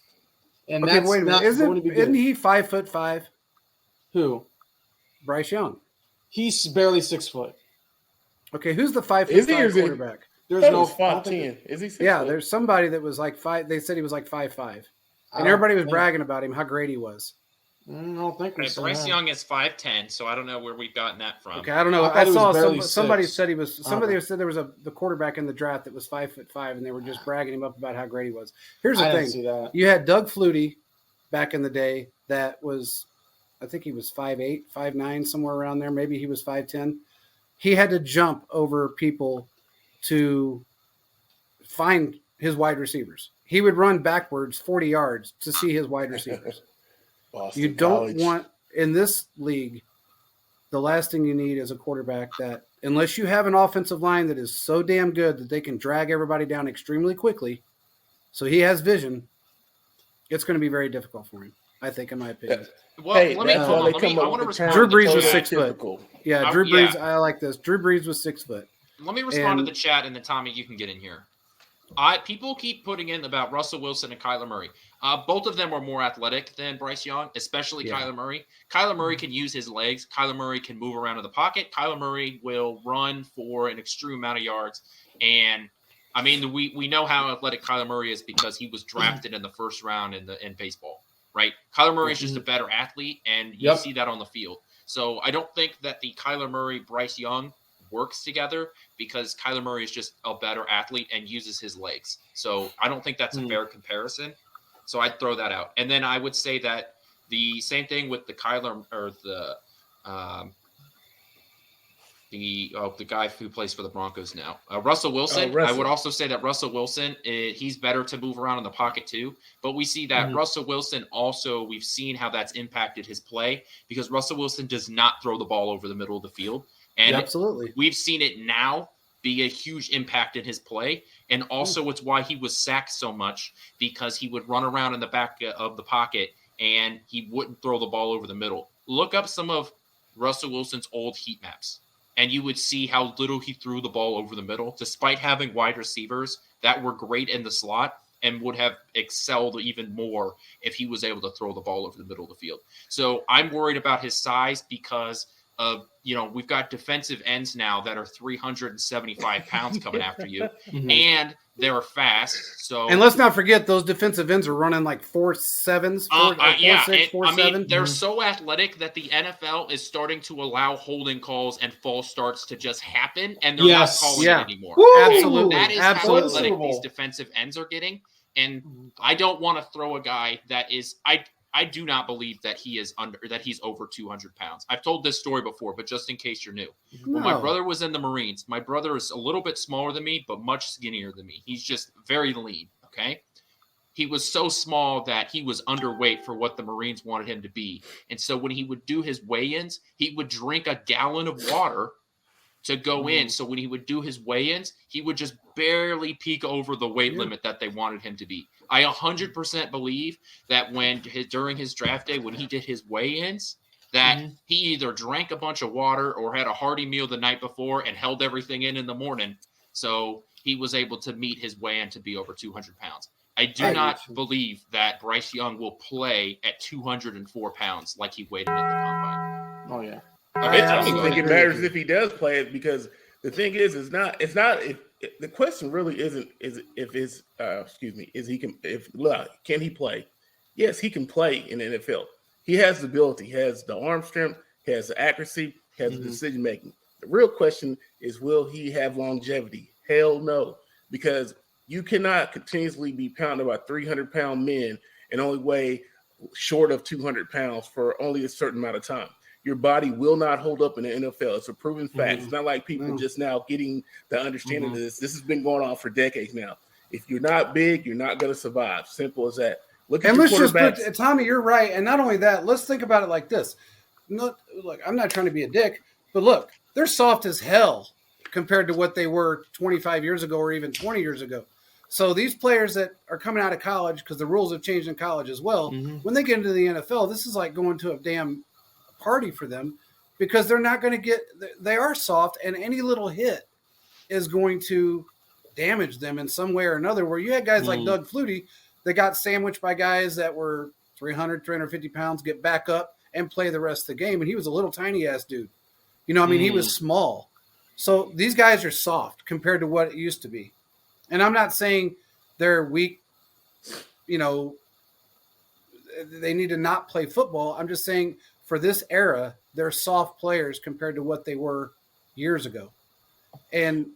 And Okay, that's wait a minute. not going to be good. Isn't he 5'5"? Who? Bryce Young. He's barely 6 foot. Okay, who's the 5'5" quarterback? There's no 5'10". Is he 6 Yeah, foot? there's somebody that was like 5. They said he was like 5'5", and everybody was bragging about him, how great he was. I don't think Bryce Young is 5'10", so I don't know where we've gotten that from. Okay, I don't know. I I saw barely somebody 6. said he was. Somebody said there was the quarterback in the draft that was 5'5", and they were just bragging him up about how great he was. Here's the I thing: didn't see that. you had Doug Flutie back in the day that was, I think he was 5'8", 5'9", somewhere around there. Maybe he was 5'10". He had to jump over people to find his wide receivers. He would run backwards 40 yards to see his wide receivers. Boston You don't College. want, in this league, the last thing you need is a quarterback that, unless you have an offensive line that is so damn good that they can drag everybody down extremely quickly, so he has vision, it's going to be very difficult for him, I think, in my opinion. Well, Hey, let me that's hold why on. they Let me. come I up want to with the respond. Drew to the Brees was chat. 6 foot. Typical. Yeah, Drew Brees. Yeah. I like this. Drew Brees was 6 foot. Let me respond And- to the chat, and then Tommy, you can get in here. People keep putting in about Russell Wilson and Kyler Murray. Both of them are more athletic than Bryce Young, especially Kyler Murray. Kyler Murray can use his legs. Kyler Murray can move around in the pocket. Kyler Murray will run for an extreme amount of yards. And I mean, we know how athletic Kyler Murray is because he was drafted in the first round in baseball, right? Kyler Murray is just a better athlete, and you see that on the field. So I don't think that the Kyler Murray Bryce Young works together because Kyler Murray is just a better athlete and uses his legs. So I don't think that's a fair comparison. So I'd throw that out. And then I would say that the same thing with the Kyler or the guy who plays for the Broncos now, Russell Wilson. I would also say that Russell Wilson, he's better to move around in the pocket too. But we see that Russell Wilson also, we've seen how that's impacted his play because Russell Wilson does not throw the ball over the middle of the field. And absolutely, we've seen it now be a huge impact in his play. And also it's why he was sacked so much because he would run around in the back of the pocket and he wouldn't throw the ball over the middle. Look up some of Russell Wilson's old heat maps, and you would see how little he threw the ball over the middle, despite having wide receivers that were great in the slot and would have excelled even more if he was able to throw the ball over the middle of the field. So I'm worried about his size because of, we've got defensive ends now that are 375 pounds coming after you, and they're fast. So, and let's not forget those defensive ends are running like 4.7s, 4.6, 4.7. I mean, they're so athletic that the NFL is starting to allow holding calls and false starts to just happen, and they're not calling it anymore. Absolutely, that is absolutely. how athletic these defensive ends are getting. And I don't want to throw a guy that is I do not believe that he's over 200 pounds. I've told this story before, but just in case you're new. When my brother was in the Marines, my brother is a little bit smaller than me, but much skinnier than me. He's just very lean, okay? He was so small that he was underweight for what the Marines wanted him to be. And so when he would do his weigh-ins, he would drink a gallon of water to go in. So when he would do his weigh-ins, he would just barely peek over the weight limit that they wanted him to be. I 100% believe that during his draft day, when he did his weigh-ins, that he either drank a bunch of water or had a hearty meal the night before and held everything in the morning. So he was able to meet his weigh-in to be over 200 pounds. I do not believe that Bryce Young will play at 204 pounds like he weighed in at the combine. Oh, yeah. Okay, I don't think it matters if he does play it because the thing is the question really isn't can he play? Yes, he can play in the NFL. He has the ability. He has the arm strength. He has the accuracy. He has the Mhm. decision making. The real question is, will he have longevity? Hell no, because you cannot continuously be pounded by 300-pound men and only weigh short of 200 pounds for only a certain amount of time. Your body will not hold up in the NFL. It's a proven fact. Mhm. It's not like people No. just now getting the understanding Mhm. of this. This has been going on for decades now. If you're not big, you're not going to survive. Simple as that. Look at And your let's just quarterbacks. put Tommy, you're right. And not only that, let's think about it like this. Look, I'm not trying to be a dick, but look, they're soft as hell compared to what they were 25 years ago or even 20 years ago. So these players that are coming out of college, because the rules have changed in college as well, Mhm. when they get into the NFL, this is like going to a damn party for them because they're not going to get – they are soft, and any little hit is going to damage them in some way or another, where you had guys like Doug Flutie that got sandwiched by guys that were 300, 350 pounds, get back up and play the rest of the game, and he was a little tiny-ass dude. You know, I mean, he was small. So these guys are soft compared to what it used to be. And I'm not saying they're weak, you know, they need to not play football. I'm just saying for this era, they're soft players compared to what they were years ago. And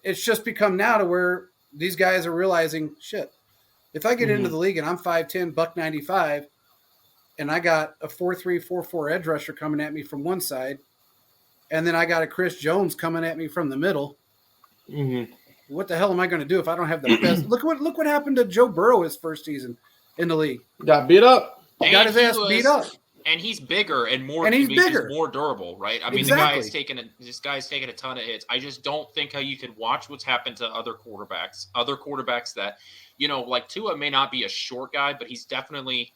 it's just become now to where these guys are realizing, shit, if I get into the league and I'm 5'10", $195, and I got a 4.3, 4.4 edge rusher coming at me from one side, and then I got a Chris Jones coming at me from the middle, what the hell am I going to do if I don't have the best? Look what happened to Joe Burrow his first season in the league. Got beat up. He got his ass beat up. And he's bigger and more. And he's he's bigger. more durable, right? I mean, Exactly. this guy's taken a ton of hits. I just don't think how you can watch what's happened to other quarterbacks that, you know, like Tua may not be a short guy, but he's definitely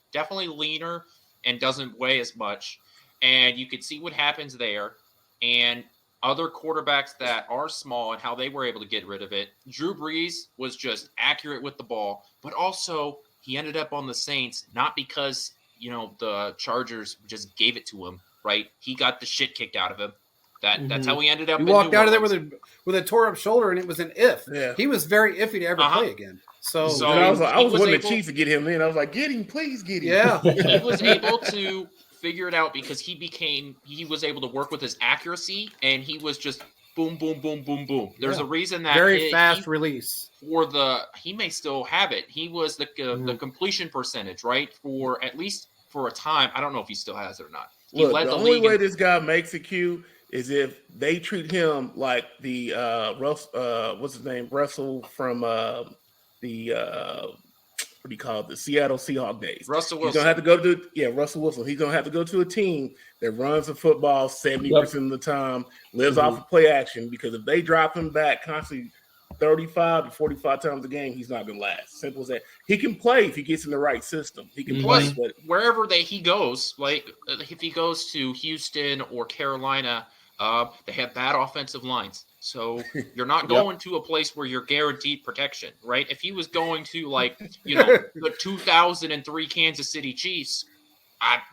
leaner and doesn't weigh as much. And you can see what happens there. And other quarterbacks that are small and how they were able to get rid of it. Drew Brees was just accurate with the ball, but also he ended up on the Saints, not because, you know, the Chargers just gave it to him, right? He got the shit kicked out of him. That's how he ended up. He in walked New out of there Orleans. with a tore up shoulder, and it was an if. Yeah. He was very iffy to ever play again. So And I was like, I was wanting the able- Chiefs to get him in. I was like, get him, please get him. yeah, He was able to figure it out because he was able to work with his accuracy, and he was just boom, boom, boom, boom, boom. There's a reason that very fast release. He may still have it. He was the completion percentage, right? For at least for a time. I don't know if he still has it or not. He Look, led the the only league way in- this guy makes it, Q, is if they treat him like the what's his name, Russell from what do you call it, the Seattle Seahawks days. Russell He's Wilson. gonna have to go to Russell Wilson. He's gonna have to go to a team that runs the football 70% of the time, lives off of play action. Because if they drop him back constantly 35 to 45 times a game, he's not gonna last. Simple as that. He can play if he gets in the right system. He can play, but wherever he goes, like if he goes to Houston or Carolina, they have bad offensive lines. So you're not going to a place where you're guaranteed protection, right? If he was going to, like, you know, the 2003 Kansas City Chiefs,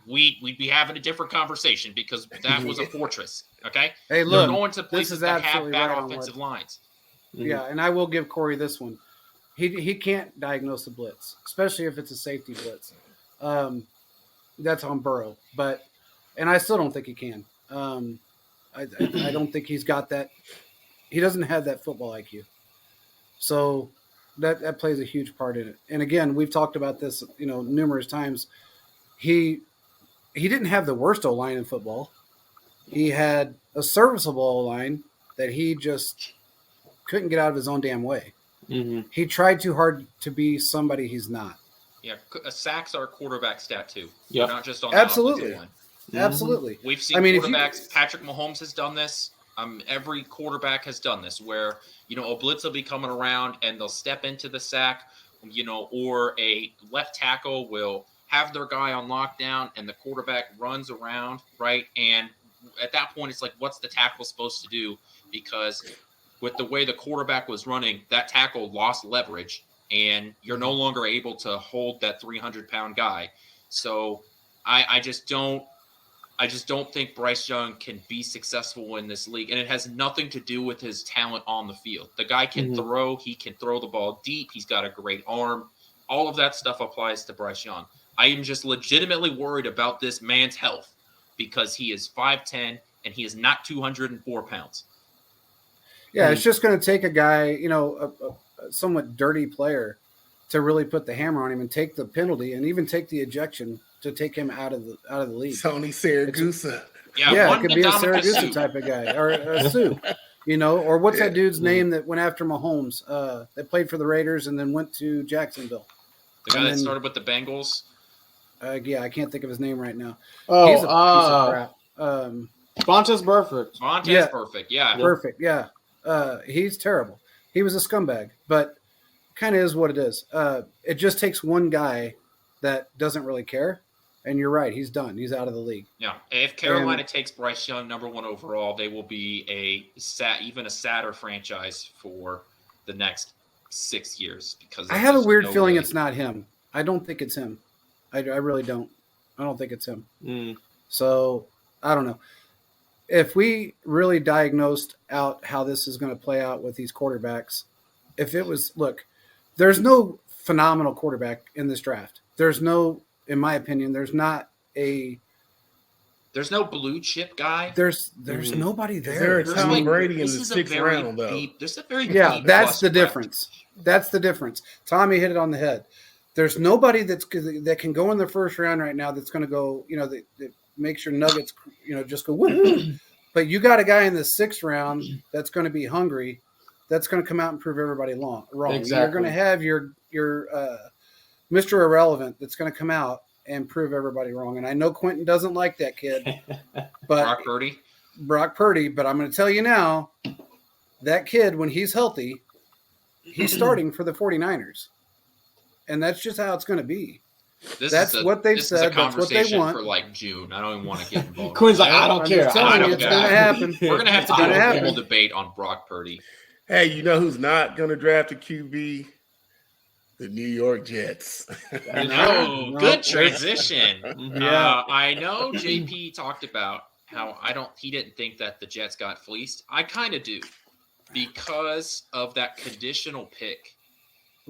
we'd be having a different conversation because that was a fortress. Okay, Hey, look, they're going to places that have absolutely bad right on offensive lines. Yeah, and I will give Corey this one. He can't diagnose a blitz, especially if it's a safety blitz. That's on Burrow, and I still don't think he can. I don't think he's got that. He doesn't have that football IQ. So that plays a huge part in it. And again, we've talked about this, you know, numerous times. He didn't have the worst O-line in football. He had a serviceable O-line that he just couldn't get out of his own damn way. He tried too hard to be somebody he's not. Yeah, sacks are a quarterback stat too. Yep. Not just on Absolutely. the offensive line. Absolutely. We've seen quarterbacks. Patrick Mahomes has done this. Every quarterback has done this, where, you know, a blitz will be coming around and they'll step into the sack, you know, or a left tackle will have their guy on lockdown and the quarterback runs around, right? And at that point, it's like, what's the tackle supposed to do? Because with the way the quarterback was running, that tackle lost leverage, and you're no longer able to hold that 300-pound guy. So I just don't think Bryce Young can be successful in this league, and it has nothing to do with his talent on the field. The guy can throw. He can throw the ball deep. He's got a great arm. All of that stuff applies to Bryce Young. I am just legitimately worried about this man's health because he is 5'10" and he is not 204 pounds. Yeah, it's just going to take a guy, a somewhat dirty player, to really put the hammer on him and take the penalty and even take the ejection to take him out of the league. Tony Saragusa. Yeah, it could be a Saragusa type of guy, or a Sue, or what's that dude's name that went after Mahomes? That played for the Raiders and then went to Jacksonville. The guy that started with the Bengals. Yeah, I can't think of his name right now. Oh, he's a piece of crap. Vontaze Burfict. Vontaze Perfect, yeah. Perfect, yeah. He's terrible. He was a scumbag, but kind of is what it is. It just takes one guy that doesn't really care, and you're right. He's done. He's out of the league. Yeah. If Carolina takes Bryce Young number 1 overall, they will be even a sadder franchise for the next 6 years. Because I have a weird feeling it's not him. I don't think it's him. I really don't. I don't think it's him. So I don't know. If we really diagnosed out how this is going to play out with these quarterbacks, there's no phenomenal quarterback in this draft. There's no, in my opinion, there's no blue chip guy. There's nobody there. There's Tom Brady in the 6th round, though. There's a very that's the difference. That's the difference. Tommy hit it on the head. There's nobody that can go in the 1st round right now that's going to go, that makes your Nuggets, just go woo. But you got a guy in the 6th round that's going to be hungry, that's going to come out and prove everybody wrong. Exactly. You're going to have your Mr. Irrelevant that's going to come out and prove everybody wrong. And I know Quentin doesn't like that kid, but Brock Purdy. But I'm going to tell you now, that kid, when he's healthy, he's starting for the 49ers. And that's just how it's going to be. That's what they've said. That's what they want. For like June. I don't even want to get involved. Quinn's like, I don't care. It's going to happen. We're going to have to do a whole debate on Brock Purdy. Hey, you know who's not going to draft a QB? The New York Jets. Good transition. I know JP talked about how he didn't think that the Jets got fleeced. I kind of do, because of that conditional pick.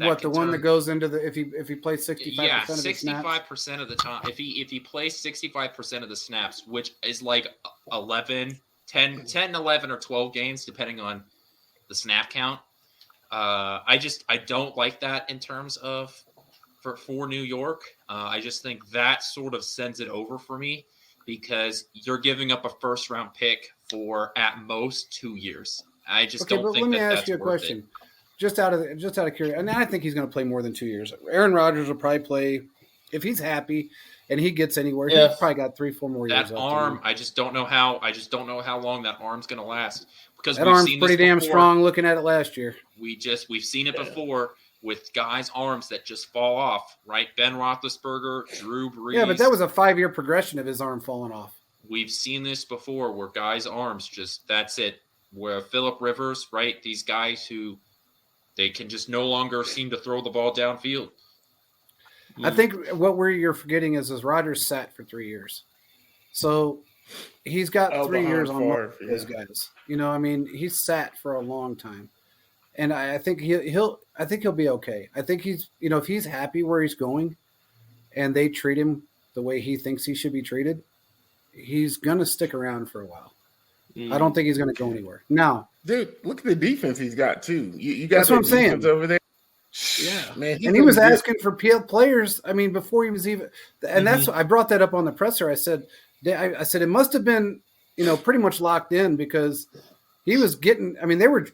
The one that goes into if he plays 65% of the snaps? 65% of the time. If he plays 65% of the snaps, which is like 10, 11, or 12 games, depending on the snap count. I don't like that in terms of for New York. I just think that sort of sends it over for me, because you're giving up a 1st round pick for at most 2 years. I just don't think let me that's ask you a worth question. It. Just out of curiosity, and I think he's going to play more than 2 years. Aaron Rodgers will probably play, if he's happy and he gets anywhere. He's probably got 3-4 more years. That arm, I just don't know how long that arm's going to last, because that arm's pretty damn strong. Looking at it last year, we've seen it before with guys' arms that just fall off. Right, Ben Roethlisberger, Drew Brees. Yeah, but that was a 5-year progression of his arm falling off. We've seen this before, where guys' arms that's it. Where Phillip Rivers, right, these guys who. They can just no longer seem to throw the ball downfield. I think what you're forgetting is Rodgers sat for 3 years. So he's got 3 years on those guys. He's sat for a long time. And I think he'll be okay. I think he's, if he's happy where he's going and they treat him the way he thinks he should be treated, he's going to stick around for a while. I don't think he's going to go anywhere. Now, dude, look at the defense he's got too. You got that's what I'm saying over there. Yeah, man. And he was asking for players. I mean, before he was even, and that's I brought that up on the presser. I said it must have been, pretty much locked in, because he was getting. I mean, they were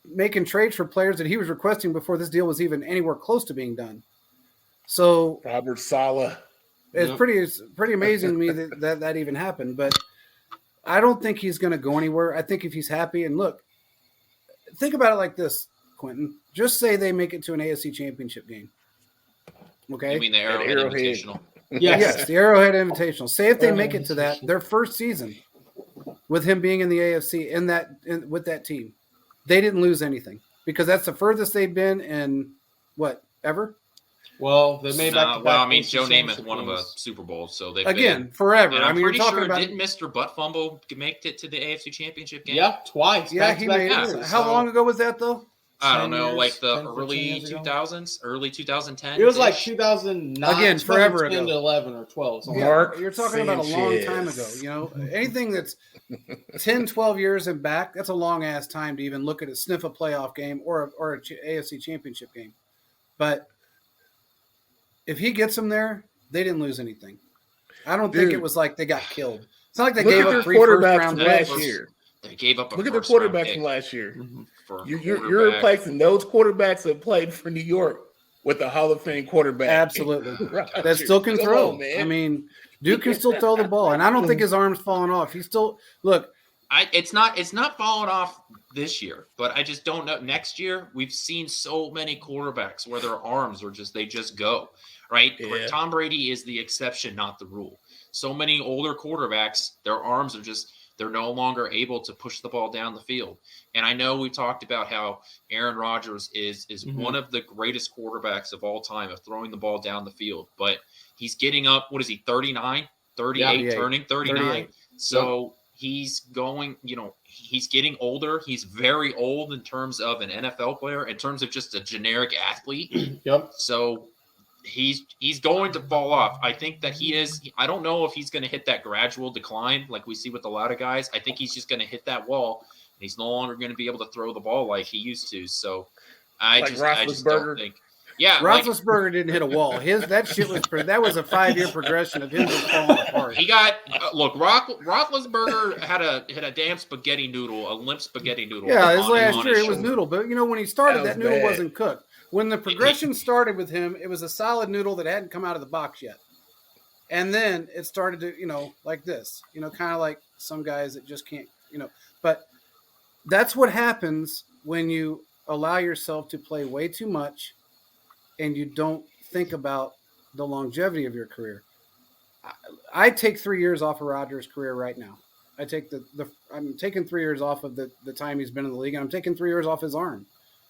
making trades for players that he was requesting before this deal was even anywhere close to being done. So Robert Saleh. It's pretty amazing to me that even happened, but. I don't think he's going to go anywhere. I think if he's happy, and look, think about it like this, Quentin. Just say they make it to an AFC Championship game. Okay? You mean the Arrowhead Invitational? Yes, the Arrowhead Invitational. Say if they make it to that, their first season with him being in the AFC with that team, they didn't lose anything, because that's the furthest they've been in ever. Well, they made back. Well, I mean, Joe Namath won a Super Bowl, so they've been forever. And I'm pretty sure about, didn't Mr. Butt Fumble make it to the AFC Championship game? Yeah, twice. Yeah, he made it. How long ago was that, though? I don't 10 know, years, like the 10, 15 early years ago? 2000s, early 2010. It was like 2009. Again, forever 2010 ago. to 11 or 12. something Yeah, like Mark you're talking about a long time ago. Sanchez. You know, anything that's 10, 12 years and back, that's a long ass time to even look at sniff a playoff game or a AFC championship game. But if he gets them there, they didn't lose anything. I don't think it was like they got killed. It's not like they Look gave at up their 3 first quarterbacks round from picks. last year. They gave up a Look at their first-round quarterbacks pick from last year. for a You're quarterback. replacing those quarterbacks that played for New York with a Hall of Fame quarterback. Absolutely. Right. That still can Come throw. on, man. I mean, Duke can still throw the ball, and I don't think his arm's falling off. He's still look. It's not falling off this year, but I just don't know. Next year, we've seen so many quarterbacks where their arms are they just go, right? Yeah. Tom Brady is the exception, not the rule. So many older quarterbacks, their arms are they're no longer able to push the ball down the field. And I know we talked about how Aaron Rodgers is one of the greatest quarterbacks of all time of throwing the ball down the field, but he's getting up, what is he, 39, 38, turning 39. 38. So he's going, he's getting older. He's very old in terms of an NFL player, in terms of just a generic athlete. Yep. So he's going to fall off. I think that he is. I don't know if he's going to hit that gradual decline like we see with a lot of guys. I think he's just going to hit that wall, and he's no longer going to be able to throw the ball like he used to. So I just don't think. Yeah, Roethlisberger didn't hit a wall. That shit was that was a 5-year progression of him just falling apart. He got Roethlisberger had a damn spaghetti noodle, a limp spaghetti noodle. Yeah, his last on year his it was shoulder. noodle, but when he started, that noodle bad. wasn't cooked. When the progression started with him, it was a solid noodle that hadn't come out of the box yet, and then it started to like this, kind of like some guys that just can't, But that's what happens when you allow yourself to play way too much, and you don't think about the longevity of your career. I take 3 years off of Rodgers' career right now. I take I'm taking 3 years off of the time he's been in the league, and I'm taking 3 years off his arm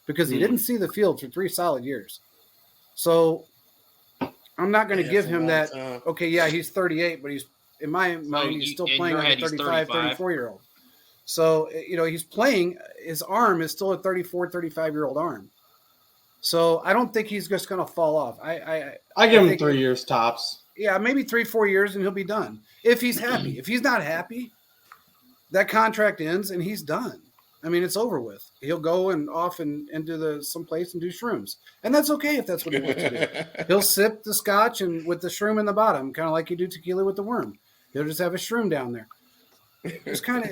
because he didn't see the field for 3 solid years. So I'm not going to give him that. Okay, yeah, he's 38, but he's in my mind he's still playing like a 35, 34-year-old. So he's playing. His arm is still a 34, 35-year-old arm. So I don't think he's just going to fall off. I give him 3 years tops. Yeah, maybe 3-4 years, and he'll be done. If he's happy. If he's not happy, that contract ends and he's done. I mean, it's over with. He'll go off into someplace and do shrooms, and that's okay if that's what he wants to do. He'll sip the scotch and with the shroom in the bottom, kind of like you do tequila with the worm. He'll just have a shroom down there. It's kind of,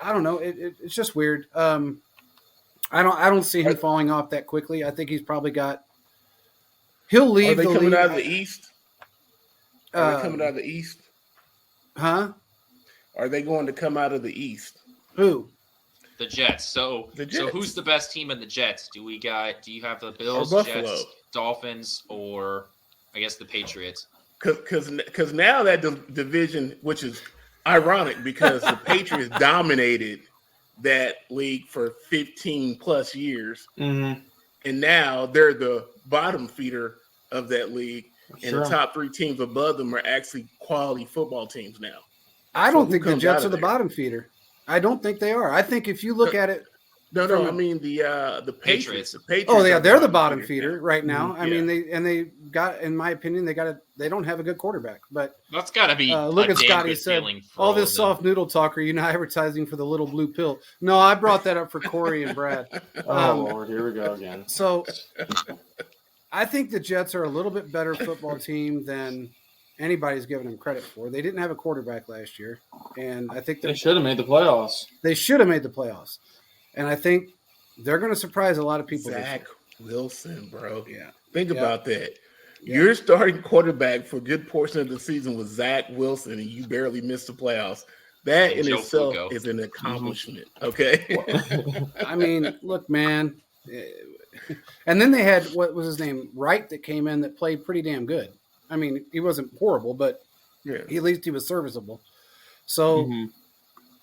I don't know. It's just weird. I don't see him falling off that quickly. I think he's probably got. He'll leave. Are they coming league. out of the East? Are they coming out of the East? Huh? Are they going to come out of the East? Who? The Jets. So who's the best team in the Jets? Do you have the Bills, Jets, Dolphins, or I guess the Patriots? Because now that division, which is ironic because the Patriots dominated that league for 15 plus years. Mm-hmm. And now they're the bottom feeder of that league. And Sure. the top 3 teams above them are actually quality football teams now. I don't think the comes Jets out are of the there? bottom feeder. I don't think they are. I think if you look at it. No, I mean the Patriots. The Patriots. Oh, yeah, are they're the bottom feeder now. right now. Mhm, I mean, they got, in my opinion, they don't have a good quarterback. But That's got to be look a at damn Scotty good said, feeling for all of this them. soft noodle talk. Are you not advertising for the little blue pill? No, I brought that up for Corey and Brad. Lord, here we go again. So I think the Jets are a little bit better football team than anybody's given them credit for. They didn't have a quarterback last year, and I think They should have made the playoffs. they should have made the playoffs. And I think they're going to surprise a lot of people. Zach Wilson, bro. Yeah. Think Yeah. about that. Yeah. Your starting quarterback for a good portion of the season was Zach Wilson, and you barely missed the playoffs. That in Joe itself Flacco. is an accomplishment. Okay. I mean, look, man. And then they had, what was his name, Wright, that came in that played pretty damn good. I mean, he wasn't horrible, but Yeah. at least he was serviceable. So Mm-hmm.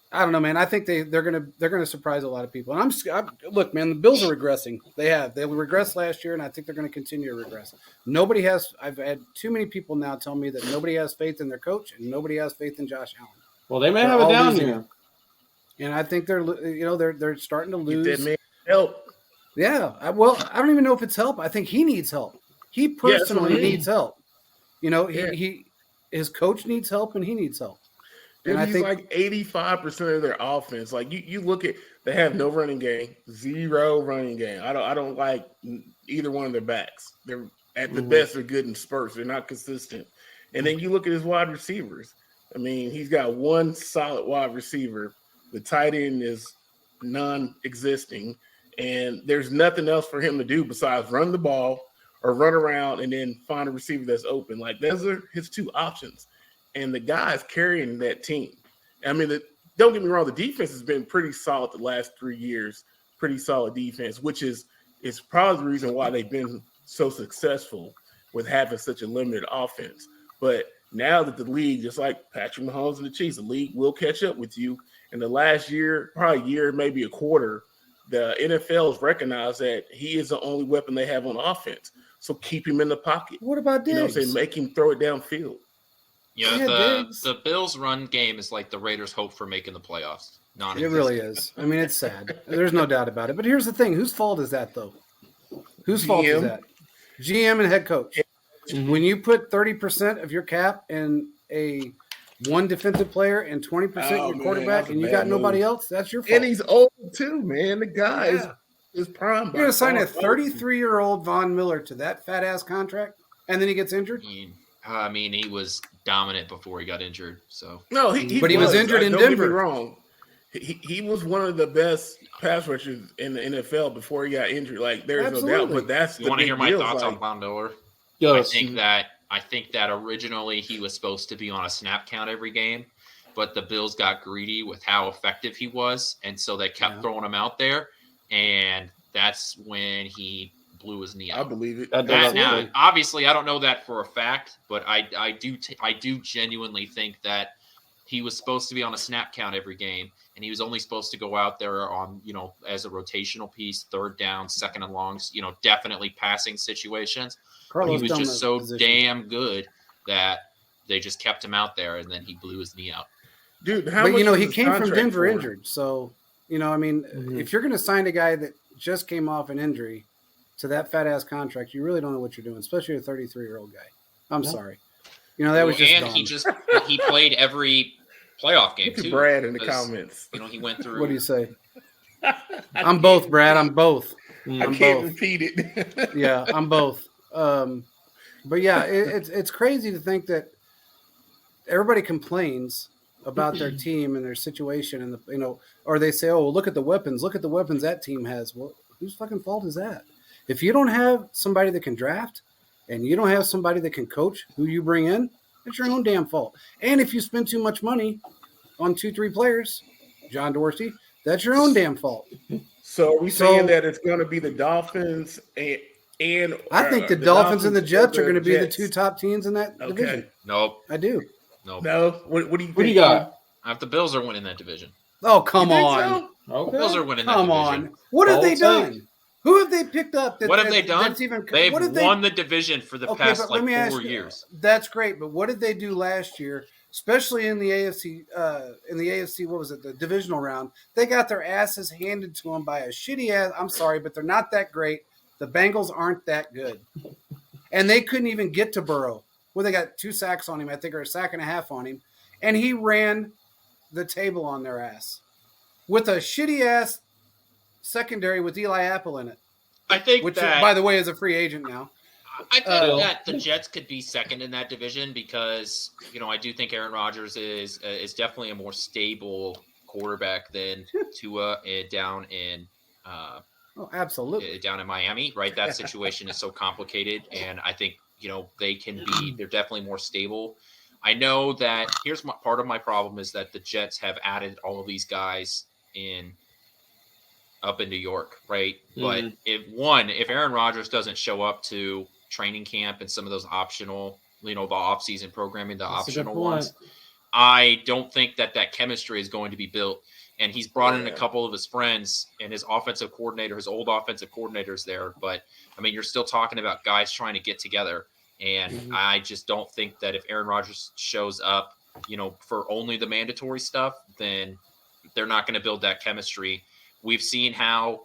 I don't know, man. I think they're gonna surprise a lot of people. And look, man. The Bills are regressing. They regressed last year, and I think they're going to continue to regress. I've had too many people now tell me that nobody has faith in their coach and nobody has faith in Josh Allen. Well, they may They're have a all down losing year. And I think they're starting to Get lose. that man help. Yeah. I don't even know if it's help. I think he needs help. He Yeah, that's what I personally mean. needs help. You know, Yeah. his coach needs help and he needs help. Dude, And I he's think like 85% of their offense. Like you look at, they have no running game, zero running game. I don't like either one of their backs. They're at the best, they're good in spurts. They're not consistent. And then you look at his wide receivers. I mean, he's got one solid wide receiver. The tight end is non-existing, and there's nothing else for him to do besides run the ball or run around and then find a receiver that's open. Like those are his two options. And the guy's carrying that team. I mean, don't get me wrong, the defense has been pretty solid the last 3 years, pretty solid defense, which is probably the reason why they've been so successful with having such a limited offense. But now that the league, just like Patrick Mahomes and the Chiefs, the league will catch up with you. In the last year, probably a year, maybe a quarter, the NFL has recognized that he is the only weapon they have on offense. So keep him in the pocket. what about Diggs? You know what I'm saying? Make him throw it downfield. Yeah, Diggs. the Bills' run game is like the Raiders' hope for making the playoffs. It really is. I mean, it's sad. There's no doubt about it. But here's the thing: whose fault is that, though? Whose fault is that? GM and head coach. Mm-hmm. When you put 30% of your cap in a one defensive player and 20% your quarterback, that's a and you bad got nobody move. else, that's your fault. And he's old too, man. The guy is prime. You're going to sign a 33-year-old Von Miller to that fat ass contract, and then he gets injured. I mean, he was dominant before he got injured. So no, but he was injured in don't Denver. Get me wrong. He was one of the best pass rushers in the NFL before he got injured. Like there's no doubt. But that's you want to hear my thoughts on Von Miller? Yes. I think that originally he was supposed to be on a snap count every game, but the Bills got greedy with how effective he was, and so they kept throwing him out there, and that's when he blew his knee out. I believe it. Now, obviously, I don't know that for a fact, but I do genuinely think that he was supposed to be on a snap count every game, and he was only supposed to go out there on, as a rotational piece, third down, second and longs, definitely passing situations. He was just so damn good that they just kept him out there, and then he blew his knee out. Dude, but he came from Denver injured, so if you're going to sign a guy that just came off an injury to that fat ass contract, you really don't know what you're doing, especially a 33-year-old guy. I'm sorry, that was just. And he played every playoff game too. Brad in the comments. He went through. What do you say? I'm both, Brad. I'm both. I can't repeat it. Yeah, I'm both. But yeah, it's crazy to think that everybody complains about their team and their situation, and or they say, "Oh, look at the weapons that team has." Well, whose fucking fault is that? If you don't have somebody that can draft, and you don't have somebody that can coach who you bring in, it's your own damn fault. And if you spend too much money on 2-3 players, John Dorsey, that's your own damn fault. So are we saying that it's going to be the Dolphins and I think the Dolphins and the Jets are going to be the two top teams in that division. Nope. I do. Nope. No. What do you think? What do you got? The Bills are winning that division. Oh, come on. So? Okay. Bills are winning that Come division. on. What have they done? Who have they picked up? What have they done? They've won the division for the past 4 years. That's great, but what did they do last year? Especially in the AFC, what was it, the divisional round? They got their asses handed to them by a shitty ass. I'm sorry, but they're not that great. The Bengals aren't that good, and they couldn't even get to Burrow. Well, they got 2 sacks on him, I think, or a sack and a half on him, and he ran the table on their ass with a shitty ass secondary with Eli Apple in it. I think which, that, by the way, is a free agent now. I think that the Jets could be second in that division because, I do think Aaron Rodgers is definitely a more stable quarterback than Tua down in absolutely down in Miami, right? That situation is so complicated, and I think they're definitely more stable. I know that part of my problem is that the Jets have added all of these guys up in New York, right? But if Aaron Rodgers doesn't show up to training camp and some of those optional, the off-season programming, optional ones, I don't think that chemistry is going to be built. And he's brought in a couple of his friends and his offensive coordinator, his old offensive coordinators there. But, I mean, you're still talking about guys trying to get together. And I just don't think that if Aaron Rodgers shows up, for only the mandatory stuff, then they're not going to build that chemistry. We've seen how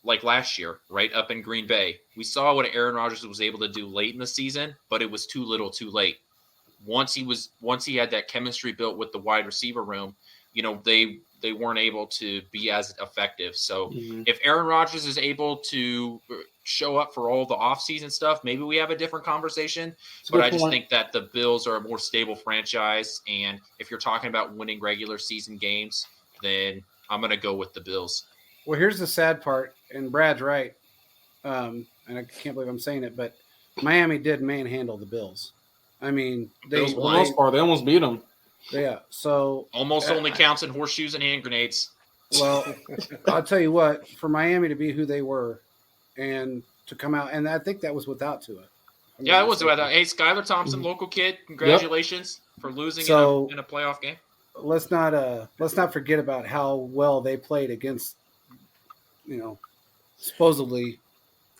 like last year, right up in Green Bay, we saw what Aaron Rodgers was able to do late in the season, but it was too little, too late. Once he had that chemistry built with the wide receiver room, they weren't able to be as effective. So if Aaron Rodgers is able to show up for all the offseason stuff, maybe we have a different conversation. But I just think that the Bills are a more stable franchise, and if you're talking about winning regular season games, then I'm going to go with the Bills. Well, here's the sad part, and Brad's right, and I can't believe I'm saying it, but Miami did manhandle the Bills. I mean, for the most part, they almost beat them. Yeah, so almost only counts in horseshoes and hand grenades. Well, I'll tell you what, for Miami to be who they were and to come out, and I think that was without Tua. Yeah, it was without. Hey, Skylar Thompson, local kid, congratulations for losing in a playoff game. Let's not forget about how well they played against, supposedly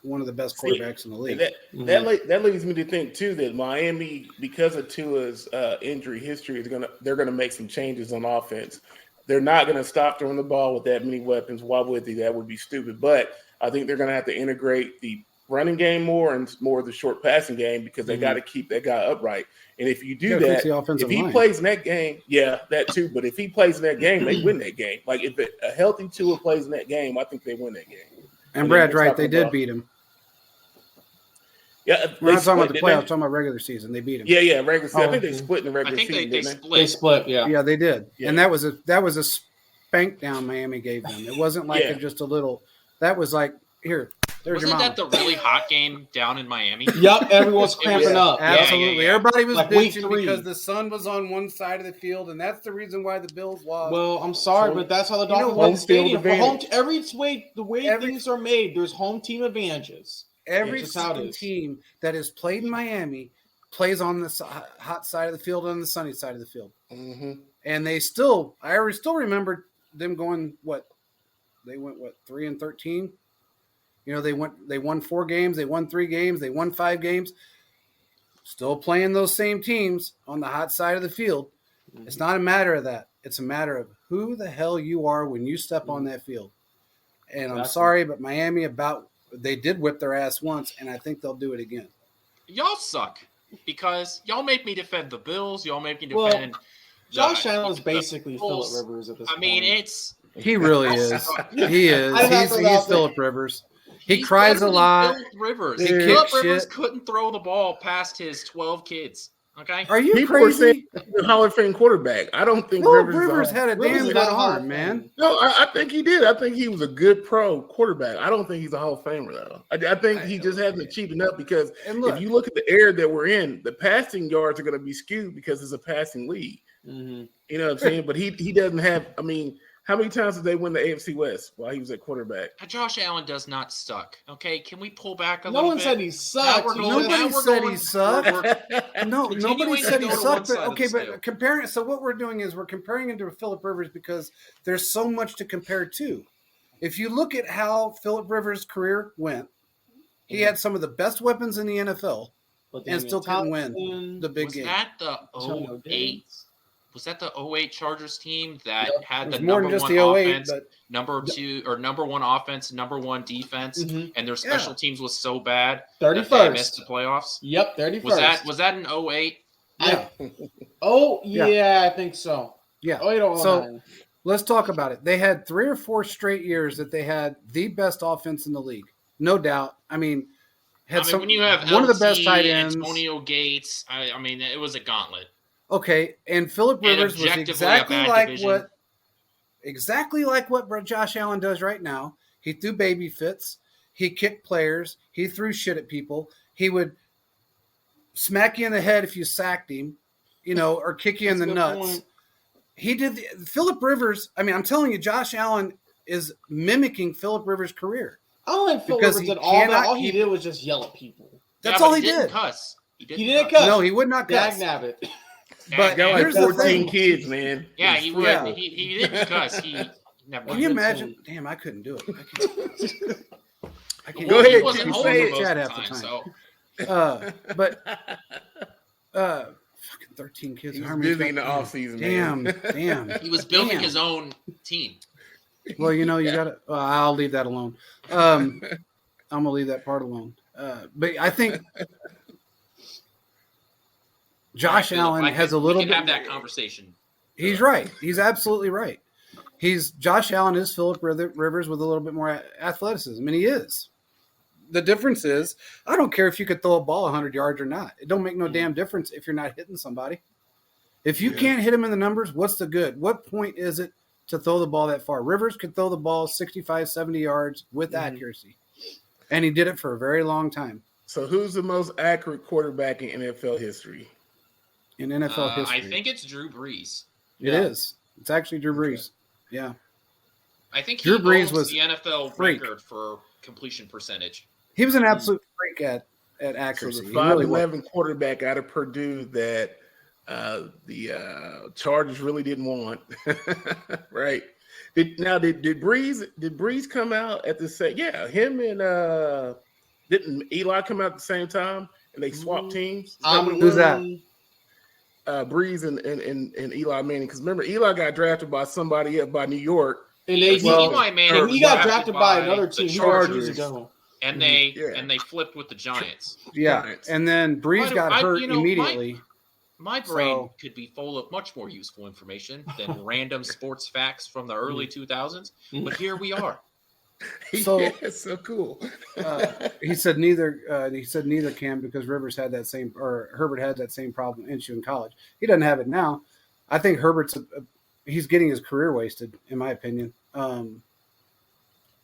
one of the best quarterbacks in the league. That leads me to think too that Miami, because of Tua's injury history, they're gonna make some changes on offense. They're not gonna stop throwing the ball with that many weapons. Why would they? That would be stupid. But I think they're gonna have to integrate the running game more and more of the short passing game because they got to keep that guy upright. And if you do that, if he plays in that game, yeah, that too. But if he plays in that game, they win that game. Like if a healthy Tua plays in that game, I think they win that game. And Brad's right; they did beat him. Yeah, we're not talking about the playoffs. Talking about regular season. They beat him. Yeah, regular season. I think they split in the regular season. They split. Yeah, they did. Yeah. And that was a spank down Miami gave them. It wasn't like just a little. That was like here. There's Wasn't your that the really hot game down in Miami? Yep, everyone's cramping up. Absolutely, yeah. Everybody was like bitching because the sun was on one side of the field, and that's the reason why the Bills lost. Well, I'm sorry, but that's how the Dolphins won the stadium. The way things are made, there's home team advantages. Every team that has played in Miami plays on the hot side of the field and on the sunny side of the field. Mm-hmm. And I still remember them going, they went 3-13? They won 4 games, they won 3 games, they won 5 games. Still playing those same teams on the hot side of the field. Mm-hmm. It's not a matter of that. It's a matter of who the hell you are when you step on that field. And I'm sorry, but Miami they did whip their ass once, and I think they'll do it again. Y'all suck because y'all make me defend the Bills. Y'all make me defend. Josh Allen is basically Phillip Rivers at this point. I mean, he really is. He is. He's Phillip Rivers. He cries a lot. Phillip Rivers. Phillip Rivers couldn't throw the ball past his 12 kids. Okay. Are you People crazy? The Hall of Fame quarterback. I don't think Rivers had a damn good arm, man. No, I think he did. I think he was a good pro quarterback. I don't think he's a Hall of Famer though. I think he just hasn't achieved enough because if you look at the era that we're in, the passing yards are going to be skewed because it's a passing league. Mm-hmm. You know what I'm saying? But he doesn't have. I mean, how many times did they win the AFC West while he was at quarterback? Josh Allen does not suck. Okay, can we pull back a little bit? No one said he sucked. Nobody said he sucked. No, nobody said he sucked. But okay, but comparing. So what we're doing is we're comparing him to Phillip Rivers because there's so much to compare to. If you look at how Phillip Rivers' career went, he had some of the best weapons in the NFL and still couldn't win the big game. Was that the 08 Chargers team that had the number one offense, number 1 offense, number 1 defense, and their special teams was so bad 31st. that they missed the playoffs? Yep, 31st. Was that in 08? Yeah. I think so. Yeah. 08 or 09. So let's talk about it. They had 3 or 4 straight years that they had the best offense in the league, no doubt. I mean, when you have one of the best tight ends, Antonio Gates. I mean, it was a gauntlet. Okay, and Phillip Rivers was exactly like what Josh Allen does right now. He threw baby fits. He kicked players. He threw shit at people. He would smack you in the head if you sacked him, or kick you in the nuts. Point. He did. Phillip Rivers, I mean, I'm telling you, Josh Allen is mimicking Phillip Rivers' career. I don't think Phillip Rivers did all that. All he did was just yell at people. That's all he did. Didn't cuss. He didn't cuss. No, he would not cuss. Dag-nabbit. But got like 14 kids, man. Yeah, he would. He didn't cuss. Can you imagine? Damn, I couldn't do it. I can't. Go ahead. He wasn't home most of the time. But fucking 13 kids. He was busy in the off season. Damn. He was building his own team. Well, you Yeah. got to. I'll leave that alone. I'm gonna leave that part alone. But I think Josh All right, Allen Phillip, has a we little can bit. have that conversation. He's right. He's absolutely right. Josh Allen is Philip Rivers with a little bit more athleticism, and he is. The difference is, I don't care if you could throw a ball 100 yards or not. It don't make no damn difference if you're not hitting somebody. If you can't hit him in the numbers, what's the good? What point is it to throw the ball that far? Rivers could throw the ball 65, 70 yards with accuracy, and he did it for a very long time. So who's the most accurate quarterback in NFL history? In NFL history, I think it's Drew Brees. It is. It's actually Drew Brees. Yeah. I think Drew Brees owns was the NFL freak. record for completion percentage. He was an absolute freak at So accuracy. the He really was. 5'11" quarterback out of Purdue that the Chargers really didn't want, right? Did Breeze come out at the same? Yeah, him and didn't Eli come out at the same time and they swapped teams? Is that what it Who's was? that? Breeze and Eli Manning. Because remember, Eli got drafted by somebody by New York. And Eli Manning he got drafted by another team the years Chargers, ago. and they flipped with the Giants. Yeah, Giants. and then Breeze got hurt immediately. My brain could be full of much more useful information than random sports facts from the early 2000s, but here we are. So it's so cool. he said neither. He said neither Cam because Rivers had that same, or Herbert had that same problem in college. He doesn't have it now. I think Herbert's he's getting his career wasted, in my opinion,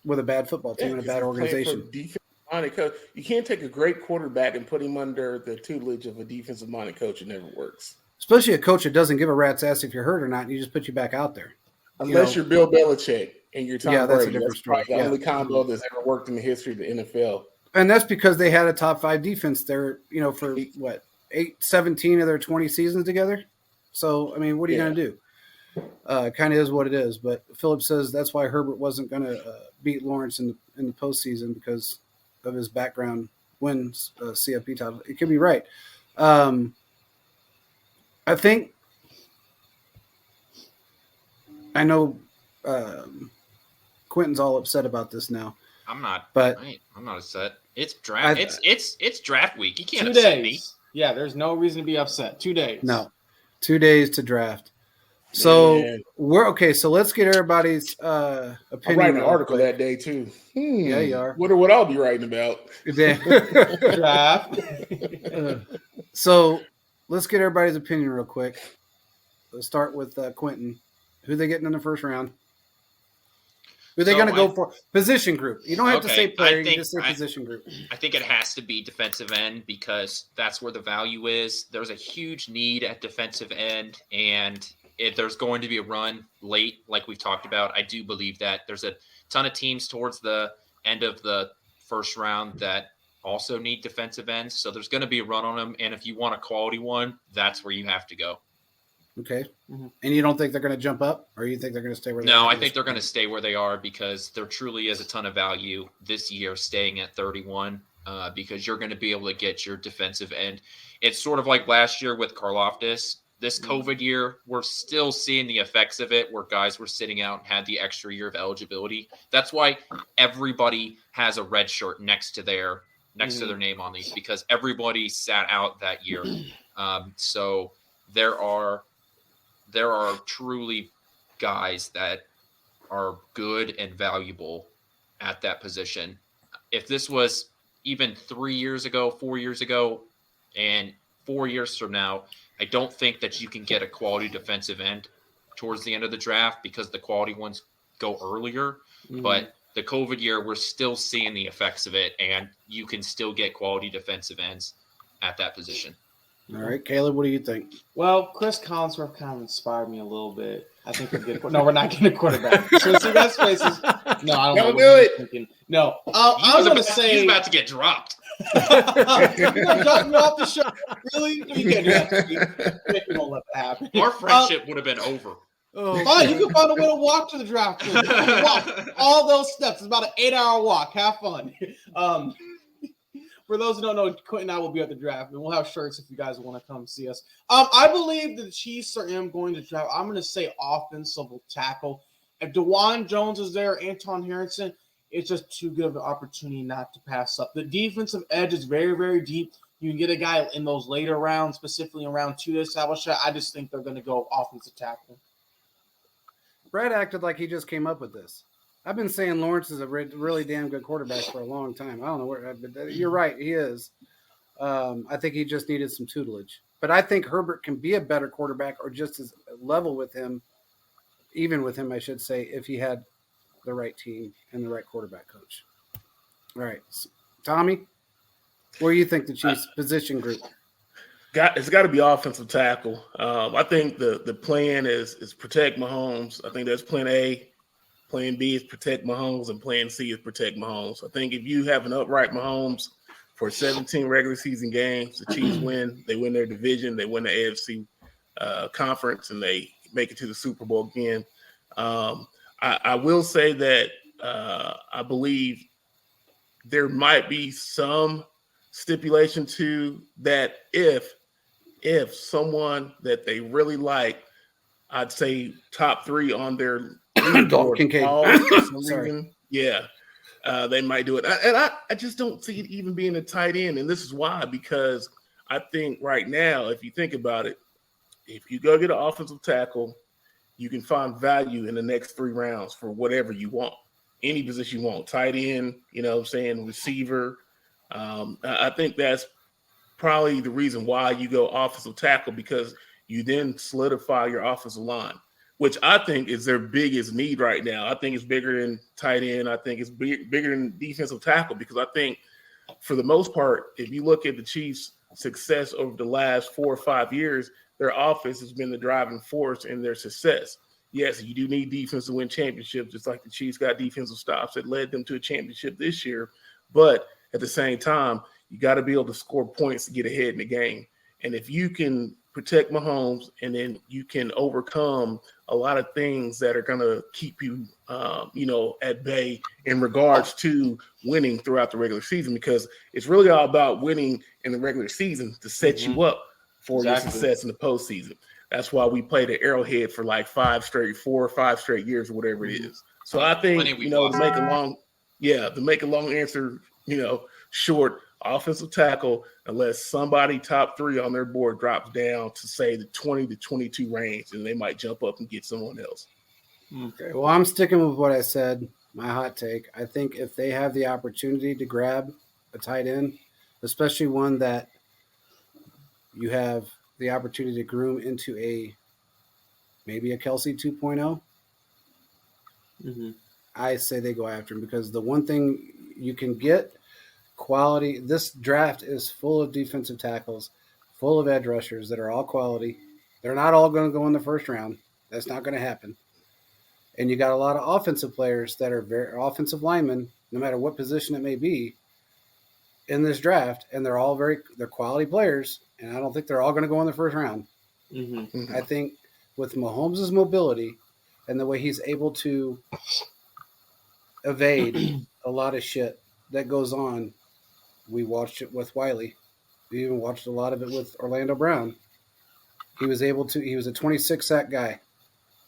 with a bad football team and a bad organization. Coach. You can't take a great quarterback and put him under the tutelage of a defensive-minded coach. It never works. Especially a coach that doesn't give a rat's ass if you're hurt or not. And you just put you back out there. Unless you're Bill Belichick and you're Tom Brady. That's a different story. The only combo that's ever worked in the history of the NFL. And that's because they had a top 5 defense there, for 17 of their 20 seasons together. So, I mean, what are you going to do? Kind of is what it is. But Philip says that's why Herbert wasn't going to beat Lawrence in the postseason because of his background wins CFP title. It could be right. I think I know Quentin's all upset about this now. I'm not. But I'm not upset. It's draft. It's draft week. You can't 2 upset days. me. Yeah, there's no reason to be upset. 2 days. No, 2 days to draft. So we're okay. So let's get everybody's opinion. I'm writing an article that day too. Yeah, you are. Wonder what I'll be writing about. Draft. So let's get everybody's opinion real quick. Let's start with Quentin. Who they getting in the first round? Who they going to go for? Position group. You don't have to say player. You just say position group. I think it has to be defensive end because that's where the value is. There's a huge need at defensive end, and if there's going to be a run late, like we've talked about, I do believe that there's a ton of teams towards the end of the first round that also need defensive ends. So there's going to be a run on them. And if you want a quality one, that's where you have to go. Okay. Mm-hmm. And you don't think they're going to jump up, or you think they're going to stay where they are? No, I think they're going to stay where they are because there truly is a ton of value this year staying at 31 because you're going to be able to get your defensive end. It's sort of like last year with Karlaftis. This COVID year, we're still seeing the effects of it where guys were sitting out and had the extra year of eligibility. That's why everybody has a red shirt next to their name on these because everybody sat out that year. So there are truly guys that are good and valuable at that position. If this was even 3 years ago, 4 years ago, and 4 years from now, I don't think that you can get a quality defensive end towards the end of the draft because the quality ones go earlier. Mm-hmm. But the COVID year, we're still seeing the effects of it, and you can still get quality defensive ends at that position. All right, Caleb, what do you think? Well, Chris Collinsworth kind of inspired me a little bit. I think we'll get no, we're not getting a quarterback. So see that faces. No, I don't do it. Thinking. No, I was going to say he's about to get dropped. You're gonna drop me off the show. Really? You can't do that. You won't let that happen. Our friendship would have been over. Fine, you can find a way to walk to the draft. Walk all those steps. It's about an 8-hour walk. Have fun. For those who don't know, Quentin and I will be at the draft, and we'll have shirts if you guys want to come see us. I believe the Chiefs are going to draft. I'm going to say offensive tackle, If DeJuan Jones is there, Anton Harrison, it's just too good of an opportunity not to pass up. The defensive edge is very, very deep. You can get a guy in those later rounds, specifically in round 2 to establish that. I just think they're going to go offensive tackle. Brad acted like he just came up with this. I've been saying Lawrence is a really damn good quarterback for a long time. I don't know where, but you're right, he is. I think he just needed some tutelage. But I think Herbert can be a better quarterback or just as level with him, even with him, I should say, if he had the right team and the right quarterback coach. All right. Tommy, where do you think the Chiefs position group? It's got to be offensive tackle. I think the plan is protect Mahomes. I think that's plan A. Plan B is protect Mahomes, and plan C is protect Mahomes. I think if you have an upright Mahomes for 17 regular season games, the Chiefs win. They win their division. They win the AFC conference, and they make it to the Super Bowl again. I will say that I believe there might be some stipulation to that if someone that they really like, I'd say top 3 on their Dalton Kincaid. They might do it. And I just don't see it even being a tight end. And this is why, because I think right now, if you think about it, if you go get an offensive tackle, you can find value in the next 3 rounds for whatever you want, any position you want, tight end, you know what I'm saying, receiver. I think that's probably the reason why you go offensive tackle, because you then solidify your offensive line, which I think is their biggest need right now. I think it's bigger than tight end. I think it's bigger than defensive tackle, because I think for the most part, if you look at the Chiefs' success over the last 4 or 5 years, their offense has been the driving force in their success. Yes, you do need defense to win championships, just like the Chiefs got defensive stops that led them to a championship this year. But at the same time, you got to be able to score points to get ahead in the game. And if you can protect Mahomes, and then you can overcome a lot of things that are going to keep you, at bay in regards to winning throughout the regular season, because it's really all about winning in the regular season to set you up for your success in the postseason. That's why we played at Arrowhead for like 4 or 5 straight years or whatever it is. So I think, to make a long answer, short, offensive tackle, unless somebody top 3 on their board drops down to say the 20 to 22 range, and they might jump up and get someone else. Okay. Well, I'm sticking with what I said, my hot take. I think if they have the opportunity to grab a tight end, especially one that you have the opportunity to groom into maybe a Kelsey 2.0, I say they go after him, because the one thing you can get quality. This draft is full of defensive tackles, full of edge rushers that are all quality. They're not all going to go in the first round. That's not going to happen. And you got a lot of offensive players that are very offensive linemen, no matter what position it may be, in this draft, and they're quality players. And I don't think they're all going to go in the first round. I think with Mahomes' mobility and the way he's able to evade a lot of shit that goes on. We watched it with Wiley. We even watched a lot of it with Orlando Brown. He was a 26 sack guy.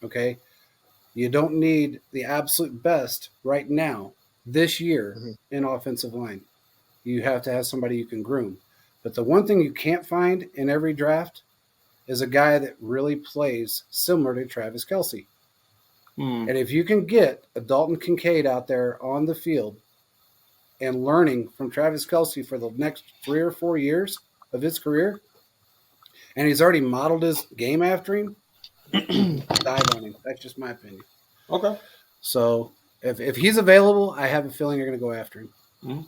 Okay. You don't need the absolute best right now, this year, in offensive line. You have to have somebody you can groom. But the one thing you can't find in every draft is a guy that really plays similar to Travis Kelce. And if you can get a Dalton Kincaid out there on the field and learning from Travis Kelce for the next 3 or 4 years of his career, and he's already modeled his game after him, dive on him. That's just my opinion. Okay. So if he's available, I have a feeling you're going to go after him.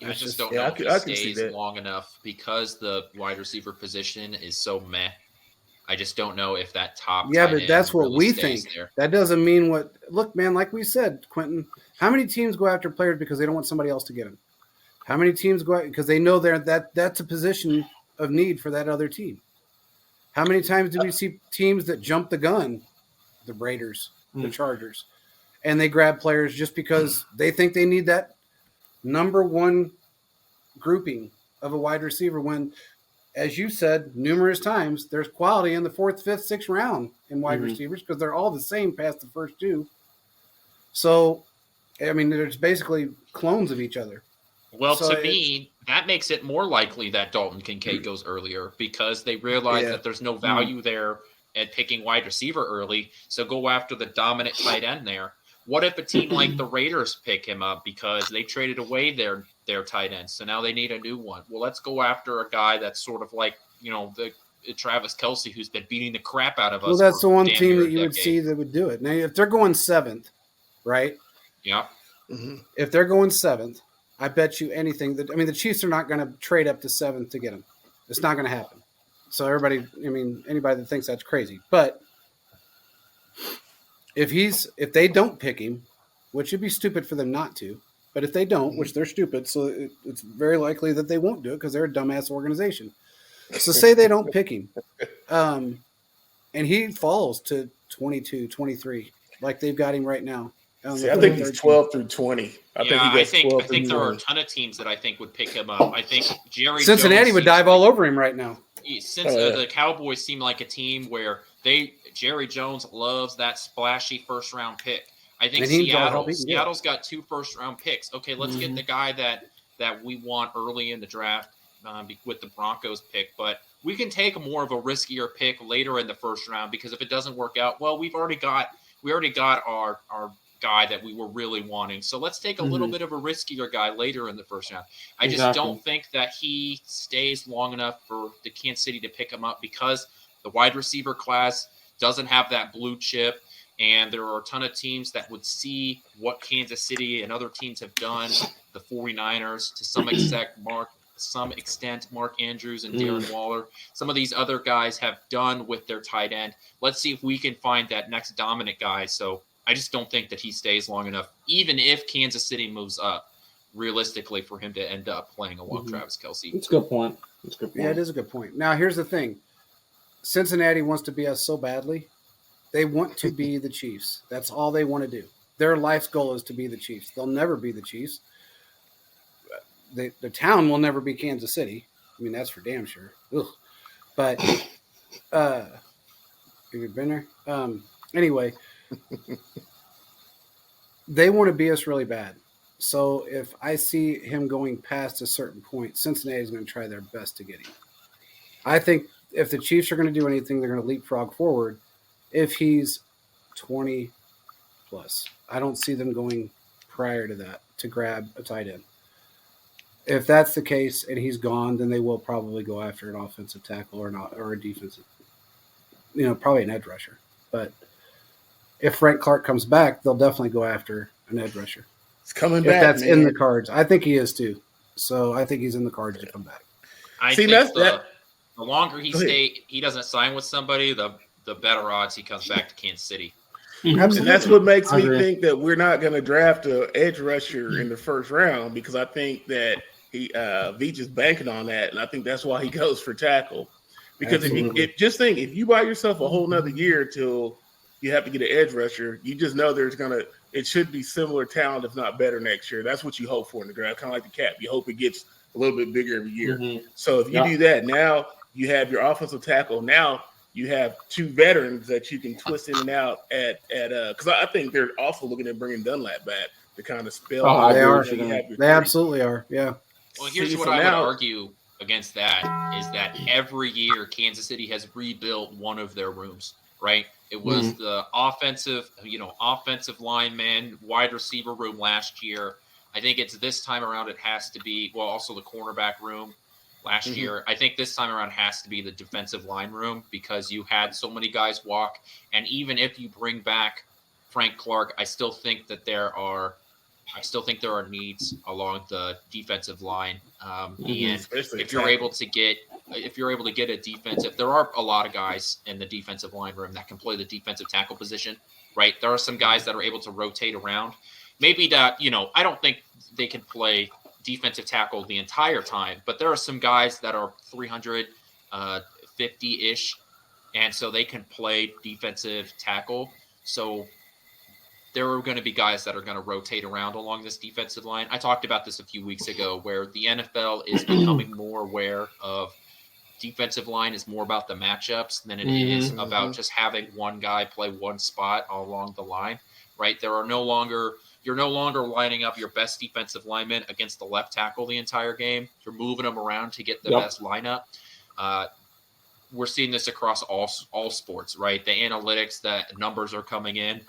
I just don't know if he stays long enough, because the wide receiver position is so meh. I just don't know if that top. Yeah, but that's what we think. There. That doesn't mean what. Look, man, like we said, Quentin, how many teams go after players because they don't want somebody else to get them? How many teams go out because they know that's a position of need for that other team? How many times do we see teams that jump the gun, the Raiders, the Chargers, and they grab players just because they think they need that number one grouping of a wide receiver when as you said numerous times, there's quality in the 4th, 5th, 6th round in wide Mhm. receivers because they're all the same past the first two. So, I mean, there's basically clones of each other. Well, So to me, that makes it more likely that Dalton Kincaid goes earlier because they realize Yeah. that there's no value there at picking wide receiver early. So go after the dominant tight end there. What if a team like the Raiders pick him up because they traded away their tight end, so now they need a new one? Well, let's go after a guy that's sort of like the Travis Kelce, who's been beating the crap out of us. Well, that's for the one damn team near a that you would decade. see that would do it. Now, if they're going 7th, right? Yeah. Mhm. If they're going 7th, I bet you anything that the Chiefs are not going to trade up to 7th to get him. It's not going to happen. So everybody, anybody that thinks that's crazy, but if they don't pick him, which would be stupid for them not to, but if they don't, which they're stupid, so it's very likely that they won't do it because they're a dumbass organization. So say they don't pick him, and he falls to 22, 23, like they've got him right now. See, I think he's 12 through 20. I think there are a ton of teams that I think would pick him up. I think Jerry Cincinnati Jones would dive all over him right now. Since the Cowboys seem like a team where Jerry Jones loves that splashy first round pick. I think Seattle's got 2 first round picks. Okay, let's get the guy that we want early in the draft with the Broncos pick, but we can take more of a riskier pick later in the first round because if it doesn't work out, well, we already got our guy that we were really wanting. So let's take a little bit of a riskier guy later in the first round. I just don't think that he stays long enough for the Kansas City to pick him up because the wide receiver class doesn't have that blue chip. And there are a ton of teams that would see what Kansas City and other teams have done, the 49ers, to some extent, Mark Andrews and Darren Waller. Some of these other guys have done with their tight end. Let's see if we can find that next dominant guy. So I just don't think that he stays long enough, even if Kansas City moves up, realistically, for him to end up playing along Travis Kelce. That's a good point. Yeah, it is a good point. Now, here's the thing. Cincinnati wants to be us so badly. They want to be the Chiefs. That's all they want to do. Their life's goal is to be the Chiefs. They'll never be the Chiefs. The town will never be Kansas City. I mean, that's for damn sure. Ugh. But have you been there? Anyway, they want to be us really bad. So if I see him going past a certain point, Cincinnati's going to try their best to get him. I think if the Chiefs are going to do anything, they're going to leapfrog forward if he's 20 plus. I don't see them going prior to that to grab a tight end. If that's the case and he's gone, then they will probably go after an offensive tackle or a defensive, probably an edge rusher. But if Frank Clark comes back, they'll definitely go after an edge rusher. It's coming back. That's in the cards. I think he is too. So I think he's in the cards to come back. I think the longer he doesn't sign with somebody, the better odds he comes back to Kansas City. And that's what makes me think that we're not going to draft an edge rusher in the first round because I think that Veach is banking on that, and I think that's why he goes for tackle. Because if you buy yourself a whole nother year till you have to get an edge rusher, you just know it should be similar talent, if not better, next year. That's what you hope for in the draft, kind of like the cap. You hope it gets a little bit bigger every year. So if you do that, now you have your offensive tackle. Now you have 2 veterans that you can twist in and out at because I think they're also looking at bringing Dunlap back to kind of spell. They are. They absolutely are. Yeah. Well, here's what I would argue against that is that every year Kansas City has rebuilt one of their rooms, right? It was the offensive lineman, wide receiver room last year. I think it's this time around it has to be, also the cornerback room last year. I think this time around has to be the defensive line room because you had so many guys walk. And even if you bring back Frank Clark, I still think there are needs along the defensive line. And if you're able to get a defensive, there are a lot of guys in the defensive line room that can play the defensive tackle position, right? There are some guys that are able to rotate around. Maybe that, I don't think they can play defensive tackle the entire time, but there are some guys that are 350-ish, and so they can play defensive tackle. So there are going to be guys that are going to rotate around along this defensive line. I talked about this a few weeks ago where the NFL is becoming more aware of defensive line is more about the matchups than it is about just having one guy play one spot all along the line, right? You're no longer lining up your best defensive lineman against the left tackle the entire game. You're moving them around to get the best lineup. We're seeing this across all sports, right? The analytics, that numbers are coming in.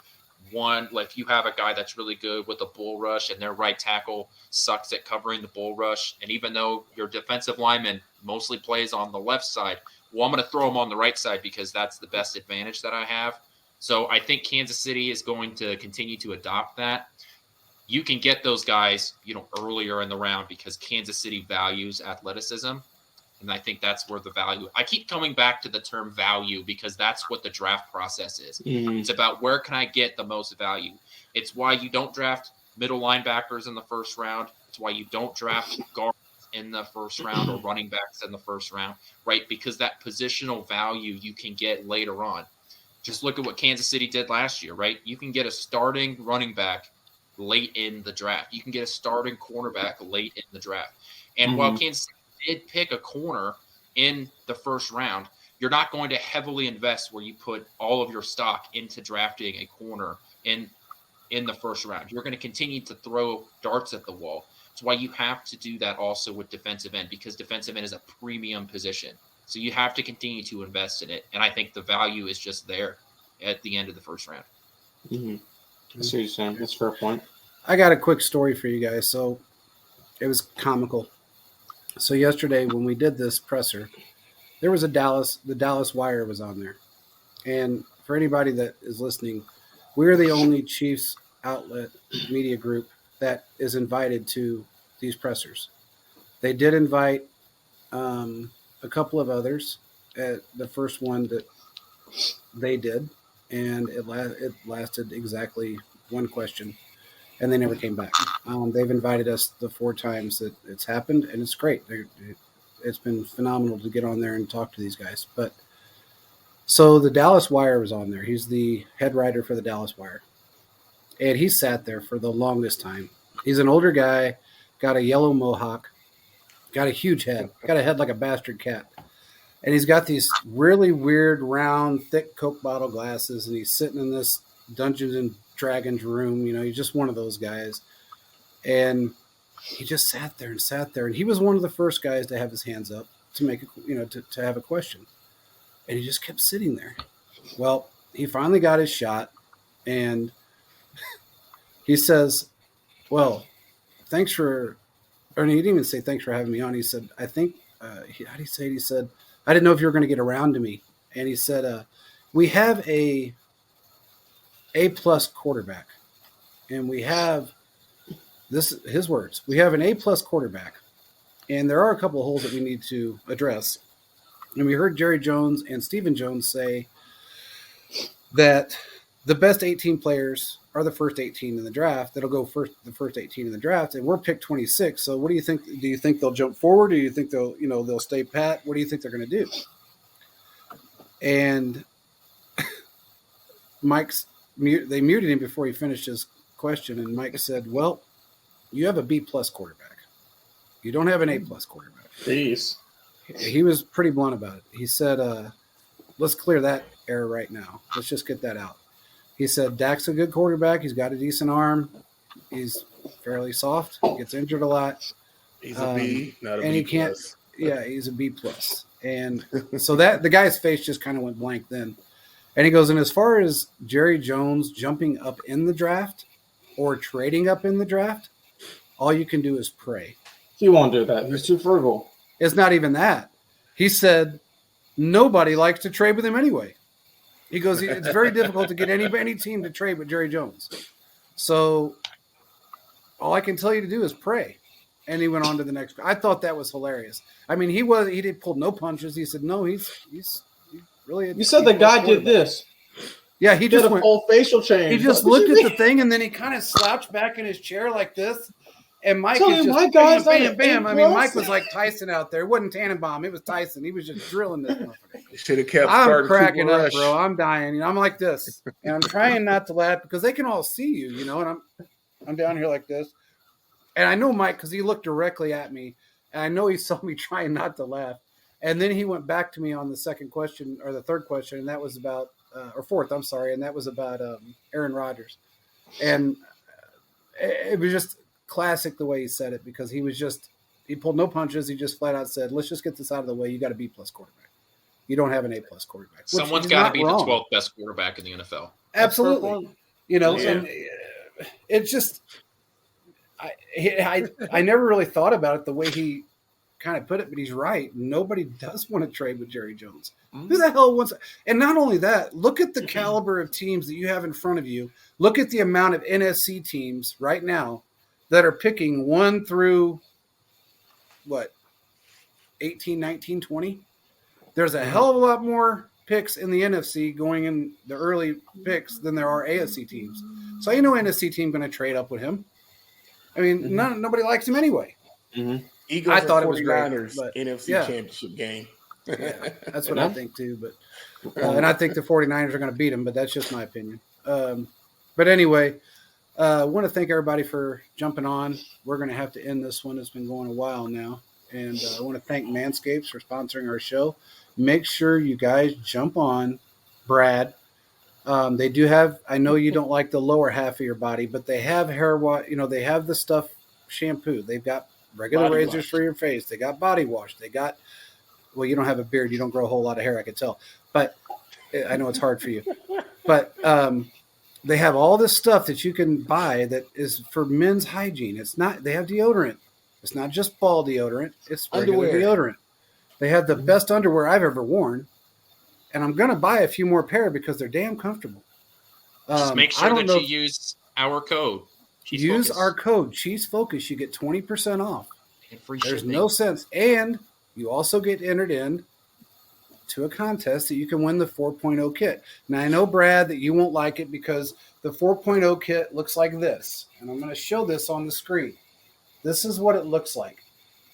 If you have a guy that's really good with a bull rush and their right tackle sucks at covering the bull rush, and even though your defensive lineman mostly plays on the left side, well, I'm going to throw him on the right side because that's the best advantage that I have. So I think Kansas City is going to continue to adopt that. You can get those guys, earlier in the round because Kansas City values athleticism. And I think that's where the value. I keep coming back to the term value because that's what the draft process is. It's about where can I get the most value. It's why you don't draft middle linebackers in the first round. It's why you don't draft guards in the first round or running backs in the first round, right? Because that positional value you can get later on. Just look at what Kansas City did last year, right? You can get a starting running back late in the draft. You can get a starting cornerback late in the draft. And while Kansas City did pick a corner in the first round, you're not going to heavily invest where you put all of your stock into drafting a corner in the first round. You're going to continue to throw darts at the wall. That's why you have to do that also with defensive end, because defensive end is a premium position. So you have to continue to invest in it. And I think the value is just there at the end of the first round. I see what you're saying. That's a fair point. I got a quick story for you guys. So it was comical. So yesterday when we did this presser, there was the Dallas Wire was on there. And for anybody that is listening, we're the only Chiefs outlet media group that is invited to these pressers. They did invite a couple of others at the first one that they did, and it lasted exactly one question, and they never came back. They've invited us the 4 times that it's happened, and it's great. It's been phenomenal to get on there and talk to these guys. But so the Dallas Wire was on there. He's the head writer for the Dallas Wire, and he sat there for the longest time. He's an older guy, got a yellow mohawk, got a huge head, got a head like a bastard cat. And he's got these really weird, round, thick Coke bottle glasses, and he's sitting in this Dungeons and Dragons room. He's just one of those guys. And he just sat there. And he was one of the first guys to have his hands up to make to have a question. And he just kept sitting there. Well, he finally got his shot, and he says, well, thanks for, or he didn't even say thanks for having me on. He said, I think, how do you say it? He said, I didn't know if you were going to get around to me. And he said, we have a A+ quarterback, and we have this, his words, we have an A+ quarterback, and there are a couple of holes that we need to address. And we heard Jerry Jones and Stephen Jones say that the best 18 players are the first 18 in the draft. That'll go the first 18 in the draft, and we're picked 26. So what do you think? Do you think they'll jump forward? Do you think they'll stay pat? What do you think they're going to do? And they muted him before he finished his question, and Mike said, well, you have a B+ quarterback. You don't have an A+ quarterback. Jeez. He was pretty blunt about it. He said, let's clear that error right now. Let's just get that out. He said, Dak's a good quarterback. He's got a decent arm. He's fairly soft. He gets injured a lot. He's a B, not a and B+. He can't. Yeah, he's a B+. And so that the guy's face just kind of went blank then. And he goes, and as far as Jerry Jones jumping up in the draft or trading up in the draft, all you can do is pray. He won't do that. He's too frugal. It's not even that. He said nobody likes to trade with him anyway. He goes, it's very difficult to get any team to trade with Jerry Jones. So all I can tell you to do is pray. And he went on to the next. I thought that was hilarious. I mean, he did pull no punches. He said, no, he's really. You said the guy did this. Yeah, he just did a full facial change. He just looked at the thing, and then he kind of slouched back in his chair like this. And Mike is just bam, bam, bam. I mean, Mike was like Tyson out there. It wasn't Tannenbaum. It was Tyson. He was just drilling this motherfucker. Should have kept. I'm cracking up, bro. I'm dying. I'm like this, and I'm trying not to laugh because they can all see you, and I'm down here like this, and I know Mike because he looked directly at me, and I know he saw me trying not to laugh, And then he went back to me on the second question or the third question, and that was about or fourth, I'm sorry, and that was about Aaron Rodgers. And it was just classic the way he said it, because he pulled no punches. He just flat out said, "Let's just get this out of the way. You got a B+ quarterback. You don't have an A+ quarterback." Someone's got to be the 12th best quarterback in the NFL. Absolutely. And it's just I never really thought about it the way he kind of put it, but he's right. Nobody does want to trade with Jerry Jones. Who the hell wants? And not only that, look at the caliber of teams that you have in front of you. Look at the amount of NFC teams right now that are picking 1 through 18, 19, 20. There's a hell of a lot more picks in the NFC going in the early picks than there are AFC teams. So NFC team going to trade up with him. I mean, nobody likes him anyway. Eagles, I thought it was great, but NFC championship game. That's what I think too. But and I think the 49ers are going to beat them, but that's just my opinion. But anyway, I want to thank everybody for jumping on. We're going to have to end this one. It's been going a while now. And I want to thank Manscaped for sponsoring our show. Make sure you guys jump on Brad. They do have, I know you don't like the lower half of your body, but they have hair wash, they have the stuff shampoo. They've got regular body razors wash for your face. They got body wash. They got, well, you don't have a beard. You don't grow a whole lot of hair, I can tell. But I know it's hard for you. But they have all this stuff that you can buy that is for men's hygiene. It's not, they have deodorant. It's not just ball deodorant. It's regular deodorant. They have the best underwear I've ever worn. And I'm going to buy a few more pair because they're damn comfortable. Just make sure that you use our code. Use our code, Chiefs Focus. You get 20% off. There's no sense. And you also get entered in to a contest that you can win the 4.0 kit. Now, I know, Brad, that you won't like it because the 4.0 kit looks like this. And I'm going to show this on the screen. This is what it looks like.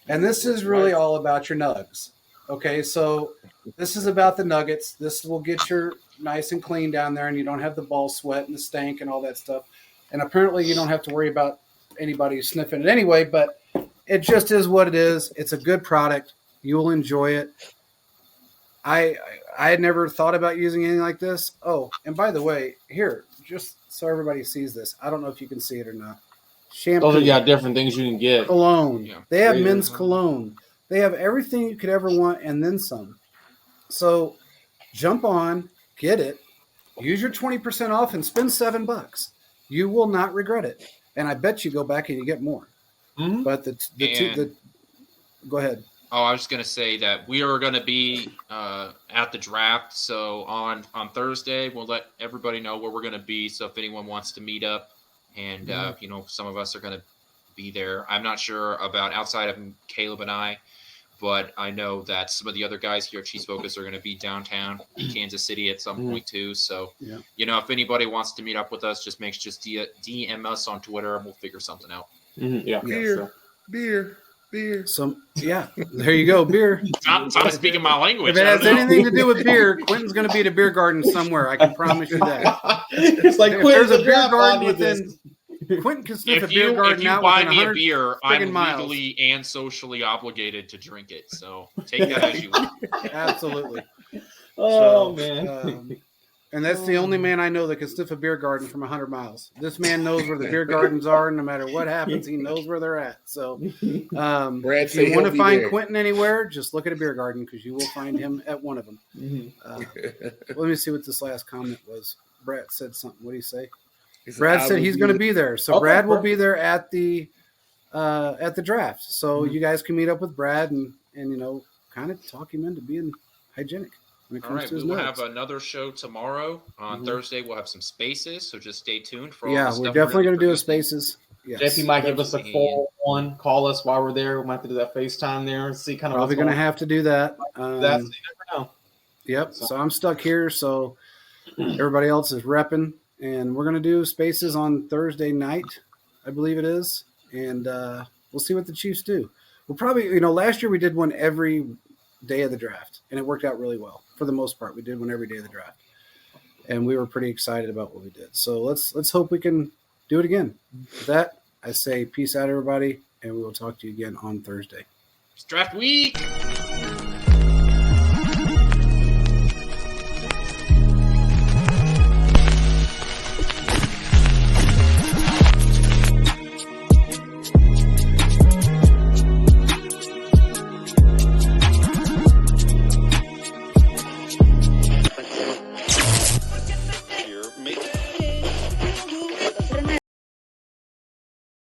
And this is really all about your nugs. Okay, so this is about the nuggets. This will get you nice and clean down there, and you don't have the ball sweat and the stank and all that stuff. And apparently you don't have to worry about anybody sniffing it anyway, but it just is what it is. It's a good product. You'll enjoy it. I had never thought about using anything like this. Oh, and by the way, here, just so everybody sees this, I don't know if you can see it or not. Shampoo. Those are got different things you can get. Cologne. Yeah. They have men's cologne. They have everything you could ever want and then some. So jump on, get it, use your 20% off and spend $7. You will not regret it. And I bet you go back and you get more. Mm-hmm. But go ahead. Oh, I was just going to say that we are going to be at the draft. So on Thursday, we'll let everybody know where we're going to be. So if anyone wants to meet up, and, some of us are going to be there. I'm not sure about outside of Caleb and I, but I know that some of the other guys here at Chiefs Focus are going to be downtown in Kansas City at some point too. So, if anybody wants to meet up with us, just DM us on Twitter and we'll figure something out. Mm-hmm. Yeah. Beer. There you go. Beer. I'm speaking my language. If it has anything to do with beer, Quentin's going to be at a beer garden somewhere. I can promise you that. It's like there's a beer garden within. Quentin can sniff a beer garden out. If you buy me a beer, I'm legally and socially obligated to drink it. So take that as you want. Absolutely. Man. And that's the only man I know that can sniff a beer garden from 100 miles. This man knows where the beer gardens are. No matter what happens, he knows where they're at. So if you want to find Quentin anywhere, just look at a beer garden because you will find him at one of them. Let me see what this last comment was. Brad said something. What did he say? Brad said he's going to be there. So Brad will be there at the draft. So you guys can meet up with Brad and kind of talk him into being hygienic. All right, we will have another show tomorrow. On Thursday, we'll have some spaces, so just stay tuned for all the stuff. We're definitely going to do a spaces. Yes. JP might give us a full one. Call us while we're there. We might have to do that FaceTime there and see kind of. Probably going to have to do that. You never know. Yep. So I'm stuck here. So everybody else is repping, and we're going to do spaces on Thursday night, I believe it is, and we'll see what the Chiefs do. We'll probably, last year we did one every day of the draft, and it worked out really well. For the most part, we did one every day of the draft, and we were pretty excited about what we did. So let's hope we can do it again. With that, I say peace out, everybody, and we will talk to you again on Thursday. It's draft week.